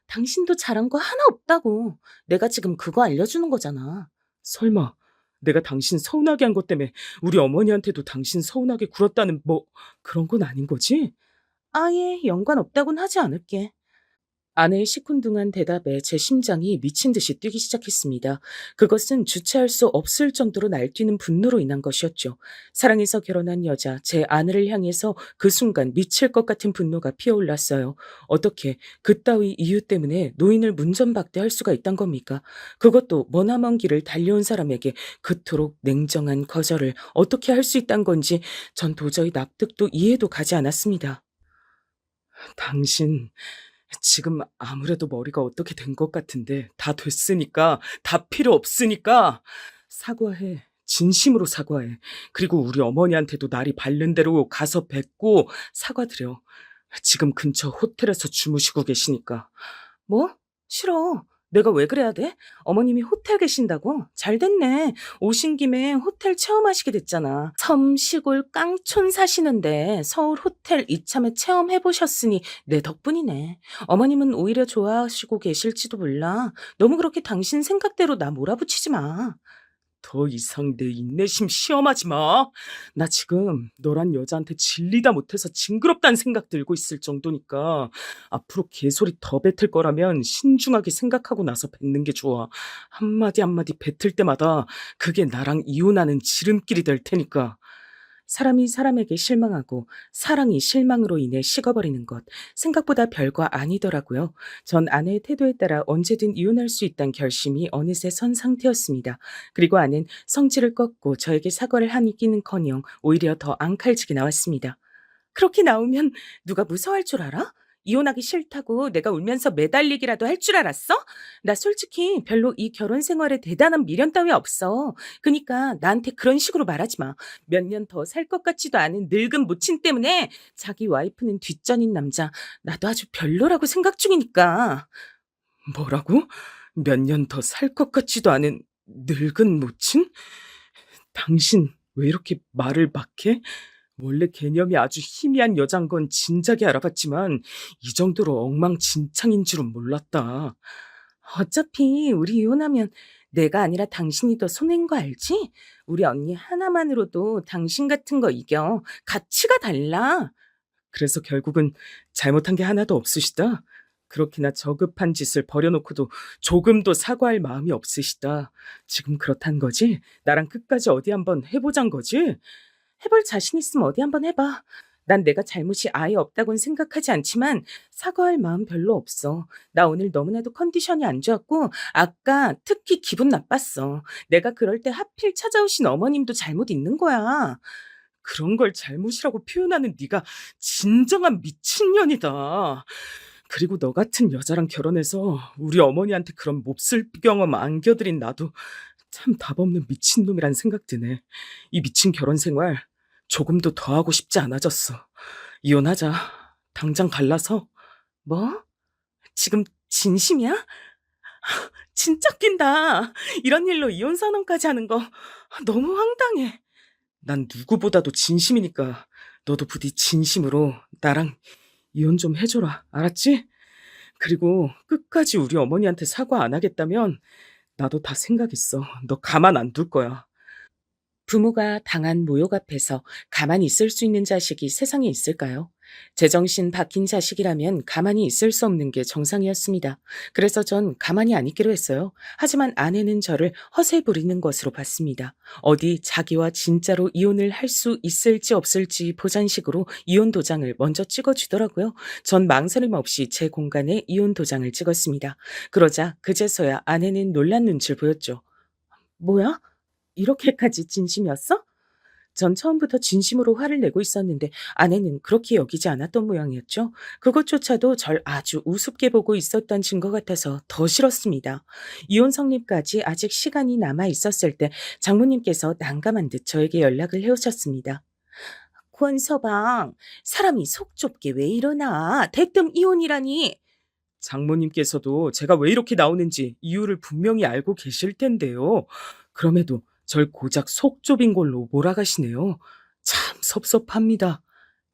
당신도 잘한 거 하나 없다고. 내가 지금 그거 알려주는 거잖아. 설마 내가 당신 서운하게 한 것 때문에 우리 어머니한테도 당신 서운하게 굴었다는 뭐 그런 건 아닌 거지? 아예 연관 없다고는 하지 않을게. 아내의 시큰둥한 대답에 제 심장이 미친 듯이 뛰기 시작했습니다. 그것은 주체할 수 없을 정도로 날뛰는 분노로 인한 것이었죠. 사랑해서 결혼한 여자, 제 아내를 향해서 그 순간 미칠 것 같은 분노가 피어올랐어요. 어떻게 그따위 이유 때문에 노인을 문전박대할 수가 있단 겁니까? 그것도 머나먼 길을 달려온 사람에게 그토록 냉정한 거절을 어떻게 할 수 있단 건지 전 도저히 납득도 이해도 가지 않았습니다. 당신 지금 아무래도 머리가 어떻게 된 것 같은데 다 됐으니까, 다 필요 없으니까 사과해. 진심으로 사과해. 그리고 우리 어머니한테도 날이 밝는 대로 가서 뵙고 사과드려. 지금 근처 호텔에서 주무시고 계시니까. 뭐? 싫어. 내가 왜 그래야 돼? 어머님이 호텔 계신다고? 잘 됐네. 오신 김에 호텔 체험하시게 됐잖아. 섬 시골 깡촌 사시는데 서울 호텔 이참에 체험해보셨으니 내 덕분이네. 어머님은 오히려 좋아하시고 계실지도 몰라. 너무 그렇게 당신 생각대로 나 몰아붙이지 마. 더 이상 내 인내심 시험하지 마. 나 지금 너란 여자한테 질리다 못해서 징그럽다는 생각 들고 있을 정도니까 앞으로 개소리 더 뱉을 거라면 신중하게 생각하고 나서 뱉는 게 좋아. 한마디 한마디 뱉을 때마다 그게 나랑 이혼하는 지름길이 될 테니까. 사람이 사람에게 실망하고 사랑이 실망으로 인해 식어버리는 것, 생각보다 별거 아니더라고요. 전 아내의 태도에 따라 언제든 이혼할 수 있다는 결심이 어느새 선 상태였습니다. 그리고 아내는 성질을 꺾고 저에게 사과를 하기는커녕 오히려 더 앙칼지게 나왔습니다. 그렇게 나오면 누가 무서워할 줄 알아? 이혼하기 싫다고 내가 울면서 매달리기라도 할 줄 알았어? 나 솔직히 별로 이 결혼 생활에 대단한 미련 따위 없어. 그니까 나한테 그런 식으로 말하지 마. 몇 년 더 살 것 같지도 않은 늙은 모친 때문에 자기 와이프는 뒷전인 남자, 나도 아주 별로라고 생각 중이니까. 뭐라고? 몇 년 더 살 것 같지도 않은 늙은 모친? 당신 왜 이렇게 말을 막 해? 원래 개념이 아주 희미한 여잔 건 진작에 알아봤지만 이 정도로 엉망진창인 줄은 몰랐다. 어차피 우리 이혼하면 내가 아니라 당신이 더 손해인 거 알지? 우리 언니 하나만으로도 당신 같은 거 이겨. 가치가 달라. 그래서 결국은 잘못한 게 하나도 없으시다. 그렇게나 저급한 짓을 벌여놓고도 조금도 사과할 마음이 없으시다. 지금 그렇단 거지? 나랑 끝까지 어디 한번 해보잔 거지? 해볼 자신 있으면 어디 한번 해봐. 난 내가 잘못이 아예 없다고는 생각하지 않지만 사과할 마음 별로 없어. 나 오늘 너무나도 컨디션이 안 좋았고 아까 특히 기분 나빴어. 내가 그럴 때 하필 찾아오신 어머님도 잘못 있는 거야. 그런 걸 잘못이라고 표현하는 네가 진정한 미친년이다. 그리고 너 같은 여자랑 결혼해서 우리 어머니한테 그런 몹쓸 경험 안겨드린 나도 참 답없는 미친놈이란 생각 드네. 이 미친 결혼 생활 조금도 더 하고 싶지 않아졌어. 이혼하자. 당장 갈라서. 뭐? 지금 진심이야? 진짜 낀다. 이런 일로 이혼 선언까지 하는 거 너무 황당해. 난 누구보다도 진심이니까 너도 부디 진심으로 나랑 이혼 좀 해줘라. 알았지? 그리고 끝까지 우리 어머니한테 사과 안 하겠다면 나도 다 생각했어. 너 가만 안 둘 거야. 부모가 당한 모욕 앞에서 가만히 있을 수 있는 자식이 세상에 있을까요? 제정신 박힌 자식이라면 가만히 있을 수 없는 게 정상이었습니다. 그래서 전 가만히 안 있기로 했어요. 하지만 아내는 저를 허세 부리는 것으로 봤습니다. 어디 자기와 진짜로 이혼을 할 수 있을지 없을지 보잔식으로 이혼 도장을 먼저 찍어주더라고요. 전 망설임 없이 제 공간에 이혼 도장을 찍었습니다. 그러자 그제서야 아내는 놀란 눈치를 보였죠. 뭐야? 이렇게까지 진심이었어? 전 처음부터 진심으로 화를 내고 있었는데 아내는 그렇게 여기지 않았던 모양이었죠. 그것조차도 절 아주 우습게 보고 있었던 증거 같아서 더 싫었습니다. 이혼 성립까지 아직 시간이 남아 있었을 때 장모님께서 난감한 듯 저에게 연락을 해오셨습니다. 권서방, 사람이 속 좁게 왜 이러나? 대뜸 이혼이라니. 장모님께서도 제가 왜 이렇게 나오는지 이유를 분명히 알고 계실 텐데요. 그럼에도 절 고작 속 좁인 걸로 몰아가시네요. 참 섭섭합니다.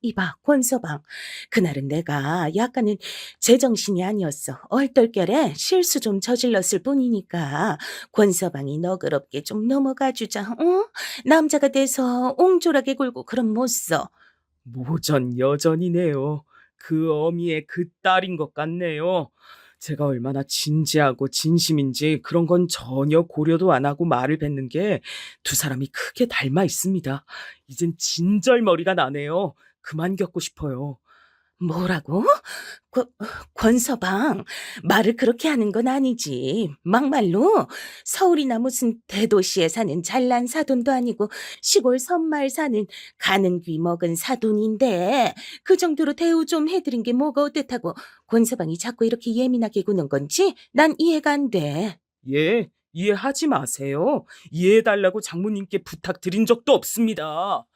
이봐, 권서방. 그날은 내가 약간은 제정신이 아니었어. 얼떨결에 실수 좀 저질렀을 뿐이니까 권서방이 너그럽게 좀 넘어가 주자. 응? 남자가 돼서 옹졸하게 굴고 그럼 못 써. 모전 여전이네요. 그 어미의 그 딸인 것 같네요. 제가 얼마나 진지하고 진심인지 그런 건 전혀 고려도 안 하고 말을 뱉는 게 두 사람이 크게 닮아 있습니다. 이젠 진절머리가 나네요. 그만 겪고 싶어요. 뭐라고? 권, 권서방, 말을 그렇게 하는 건 아니지. 막말로 서울이나 무슨 대도시에 사는 잘난 사돈도 아니고 시골 섬마을 사는 가는 귀 먹은 사돈인데 그 정도로 대우 좀 해드린 게 뭐가 어땠다고 권서방이 자꾸 이렇게 예민하게 구는 건지 난 이해가 안 돼. 예, 이해하지 마세요. 이해해달라고 장모님께 부탁드린 적도 없습니다.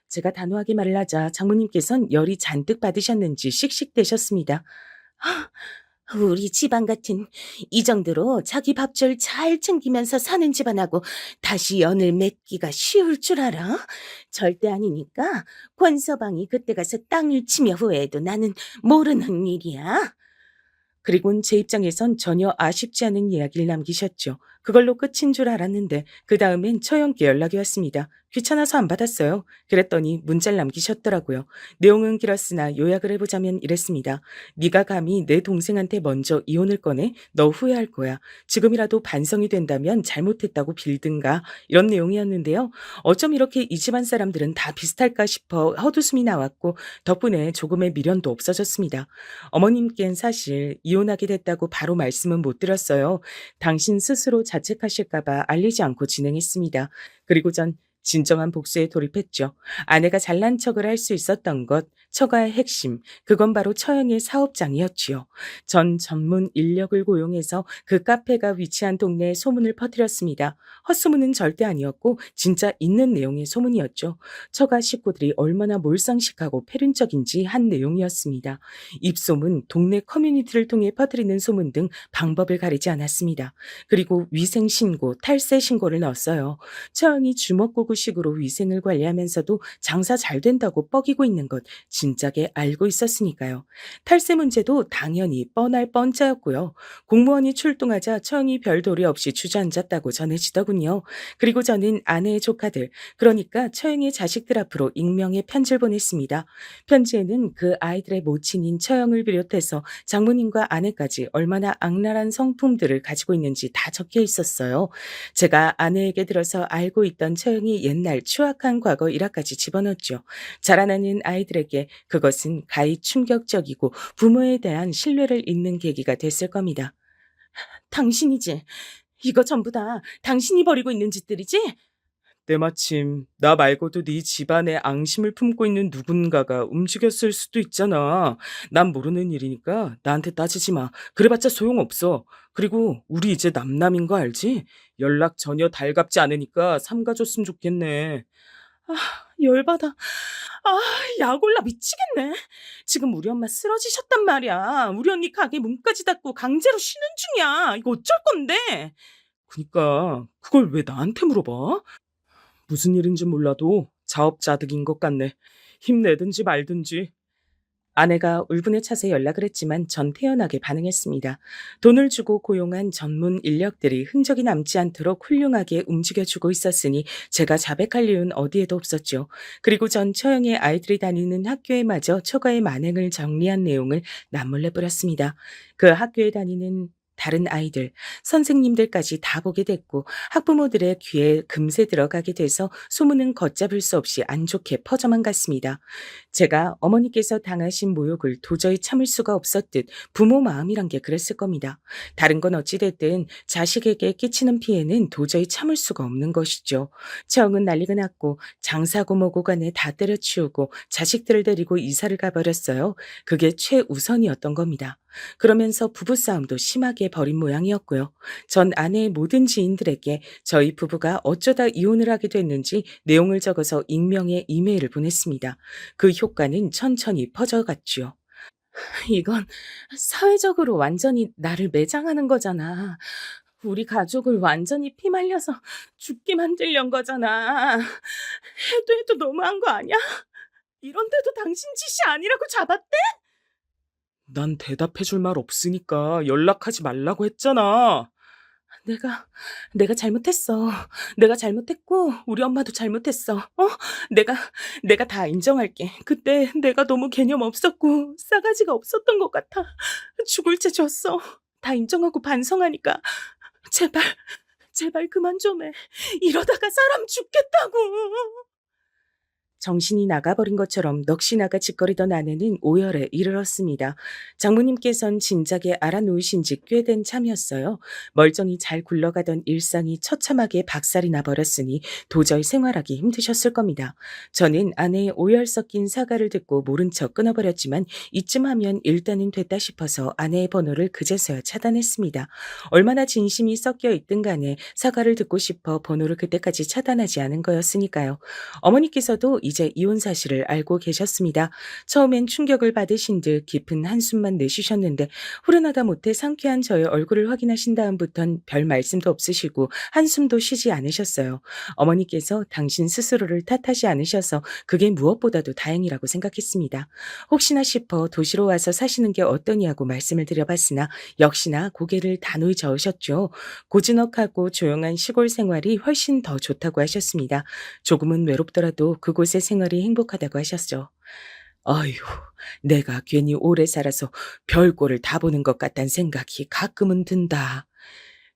제가 단호하게 말을 하자 장모님께선 열이 잔뜩 받으셨는지 씩씩대셨습니다. 우리 집안 같은 이 정도로 자기 밥줄 잘 챙기면서 사는 집안하고 다시 연을 맺기가 쉬울 줄 알아? 절대 아니니까 권서방이 그때 가서 땅을 치며 후회해도 나는 모르는 일이야. 그리곤 제 입장에선 전혀 아쉽지 않은 이야기를 남기셨죠. 그걸로 끝인 줄 알았는데 그 다음엔 처형께 연락이 왔습니다. 귀찮아서 안 받았어요. 그랬더니 문자를 남기셨더라고요. 내용은 길었으나 요약을 해보자면 이랬습니다. 네가 감히 내 동생한테 먼저 이혼을 꺼내? 너 후회할 거야. 지금이라도 반성이 된다면 잘못했다고 빌든가. 이런 내용이었는데요. 어쩜 이렇게 이 집안 사람들은 다 비슷할까 싶어 헛웃음이 나왔고 덕분에 조금의 미련도 없어졌습니다. 어머님께는 사실 이혼하게 됐다고 바로 말씀은 못 드렸어요. 당신 스스로 자책하실까봐 알리지 않고 진행했습니다. 그리고 전 진정한 복수에 돌입했죠. 아내가 잘난 척을 할 수 있었던 것, 처가의 핵심, 그건 바로 처형의 사업장이었지요. 전 전문 인력을 고용해서 그 카페가 위치한 동네에 소문을 퍼뜨렸습니다. 헛소문은 절대 아니었고 진짜 있는 내용의 소문이었죠. 처가 식구들이 얼마나 몰상식하고 패륜적인지 한 내용이었습니다. 입소문, 동네 커뮤니티를 통해 퍼뜨리는 소문 등 방법을 가리지 않았습니다. 그리고 위생 신고, 탈세 신고를 넣었어요. 처형이 주먹구구식으로 위생을 관리하면서도 장사 잘 된다고 뻐기고 있는 것 진작에 알고 있었으니까요. 탈세 문제도 당연히 뻔할 뻔짜였고요. 공무원이 출동하자 처형이 별도리 없이 주저앉았다고 전해지더군요. 그리고 저는 아내의 조카들, 그러니까 처형의 자식들 앞으로 익명의 편지를 보냈습니다. 편지에는 그 아이들의 모친인 처형을 비롯해서 장모님과 아내까지 얼마나 악랄한 성품들을 가지고 있는지 다 적혀 있었어요. 제가 아내에게 들어서 알고 있던 처형이 옛날 추악한 과거 일화까지 집어넣었죠. 자라나는 아이들에게 그것은 가히 충격적이고 부모에 대한 신뢰를 잇는 계기가 됐을 겁니다. 당신이지? 이거 전부 다 당신이 벌이고 있는 짓들이지? 때마침 나 말고도 네 집안에 앙심을 품고 있는 누군가가 움직였을 수도 있잖아. 난 모르는 일이니까 나한테 따지지 마. 그래봤자 소용없어. 그리고 우리 이제 남남인 거 알지? 연락 전혀 달갑지 않으니까 삼가줬으면 좋겠네. 아, 열받아. 아, 약 올라 미치겠네. 지금 우리 엄마 쓰러지셨단 말이야. 우리 언니 가게 문까지 닫고 강제로 쉬는 중이야. 이거 어쩔 건데? 그니까 그걸 왜 나한테 물어봐? 무슨 일인지 몰라도 자업자득인 것 같네. 힘내든지 말든지. 아내가 울분에 차서 연락을 했지만 전 태연하게 반응했습니다. 돈을 주고 고용한 전문 인력들이 흔적이 남지 않도록 훌륭하게 움직여주고 있었으니 제가 자백할 이유는 어디에도 없었죠. 그리고 전 처형의 아이들이 다니는 학교에 마저 처가의 만행을 정리한 내용을 남몰래 뿌렸습니다. 그 학교에 다니는 다른 아이들, 선생님들까지 다 보게 됐고 학부모들의 귀에 금세 들어가게 돼서 소문은 걷잡을 수 없이 안 좋게 퍼져만 갔습니다. 제가 어머니께서 당하신 모욕을 도저히 참을 수가 없었듯 부모 마음이란 게 그랬을 겁니다. 다른 건 어찌됐든 자식에게 끼치는 피해는 도저히 참을 수가 없는 것이죠. 처형은 난리가 났고 장사고 뭐고 간에 다 때려치우고 자식들을 데리고 이사를 가버렸어요. 그게 최우선이었던 겁니다. 그러면서 부부싸움도 심하게 벌인 모양이었고요. 전 아내의 모든 지인들에게 저희 부부가 어쩌다 이혼을 하게 됐는지 내용을 적어서 익명의 이메일을 보냈습니다. 그 효과는 천천히 퍼져갔죠. 이건 사회적으로 완전히 나를 매장하는 거잖아. 우리 가족을 완전히 피말려서 죽게 만들려는 거잖아. 해도 너무한 거 아니야? 이런데도 당신 짓이 아니라고 잡았대? 난 대답해줄 말 없으니까 연락하지 말라고 했잖아. 내가 잘못했어. 내가 잘못했고 우리 엄마도 잘못했어. 내가 다 인정할게. 그때 내가 너무 개념 없었고 싸가지가 없었던 것 같아. 죽을 죄 졌어. 다 인정하고 반성하니까 제발 그만 좀 해. 이러다가 사람 죽겠다고. 정신이 나가버린 것처럼 넋이 나가 짓거리던 아내는 오열에 이르렀습니다. 장모님께선 진작에 알아놓으신 지 꽤 된 참이었어요. 멀쩡히 잘 굴러가던 일상이 처참하게 박살이 나버렸으니 도저히 생활하기 힘드셨을 겁니다. 저는 아내의 오열 섞인 사과를 듣고 모른 척 끊어버렸지만 이쯤 하면 일단은 됐다 싶어서 아내의 번호를 그제서야 차단했습니다. 얼마나 진심이 섞여 있든 간에 사과를 듣고 싶어 번호를 그때까지 차단하지 않은 거였으니까요. 어머니께서도 이제 이혼 사실을 알고 계셨습니다. 처음엔 충격을 받으신 듯 깊은 한숨만 내쉬셨는데 후련하다 못해 상쾌한 저의 얼굴을 확인하신 다음부턴 별 말씀도 없으시고 한숨도 쉬지 않으셨어요. 어머니께서 당신 스스로를 탓하지 않으셔서 그게 무엇보다도 다행이라고 생각했습니다. 혹시나 싶어 도시로 와서 사시는 게 어떠냐고 말씀을 드려봤으나 역시나 고개를 단호히 저으셨죠. 고즈넉하고 조용한 시골 생활이 훨씬 더 좋다고 하셨습니다. 조금은 외롭더라도 그곳의 생활이 행복하다고 하셨죠. 어휴, 내가 괜히 오래 살아서 별꼴을 다 보는 것 같단 생각이 가끔은 든다.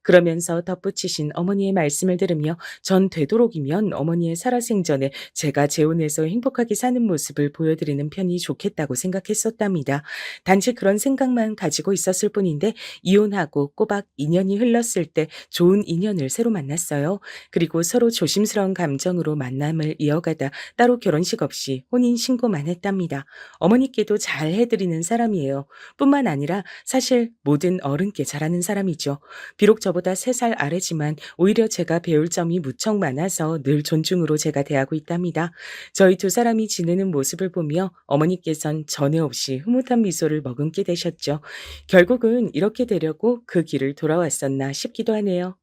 그러면서 덧붙이신 어머니의 말씀을 들으며 전 되도록이면 어머니의 살아생전에 제가 재혼해서 행복하게 사는 모습을 보여드리는 편이 좋겠다고 생각했었답니다. 단지 그런 생각만 가지고 있었을 뿐인데 이혼하고 꼬박 2년이 흘렀을 때 좋은 인연을 새로 만났어요. 그리고 서로 조심스러운 감정으로 만남을 이어가다 따로 결혼식 없이 혼인신고만 했답니다. 어머니께도 잘 해드리는 사람이에요. 뿐만 아니라 사실 모든 어른께 잘하는 사람이죠. 비록 저보다 3살 아래지만 오히려 제가 배울 점이 무척 많아서 늘 존중으로 제가 대하고 있답니다. 저희 두 사람이 지내는 모습을 보며 어머니께선 전에 없이 흐뭇한 미소를 머금게 되셨죠. 결국은 이렇게 되려고 그 길을 돌아왔었나 싶기도 하네요.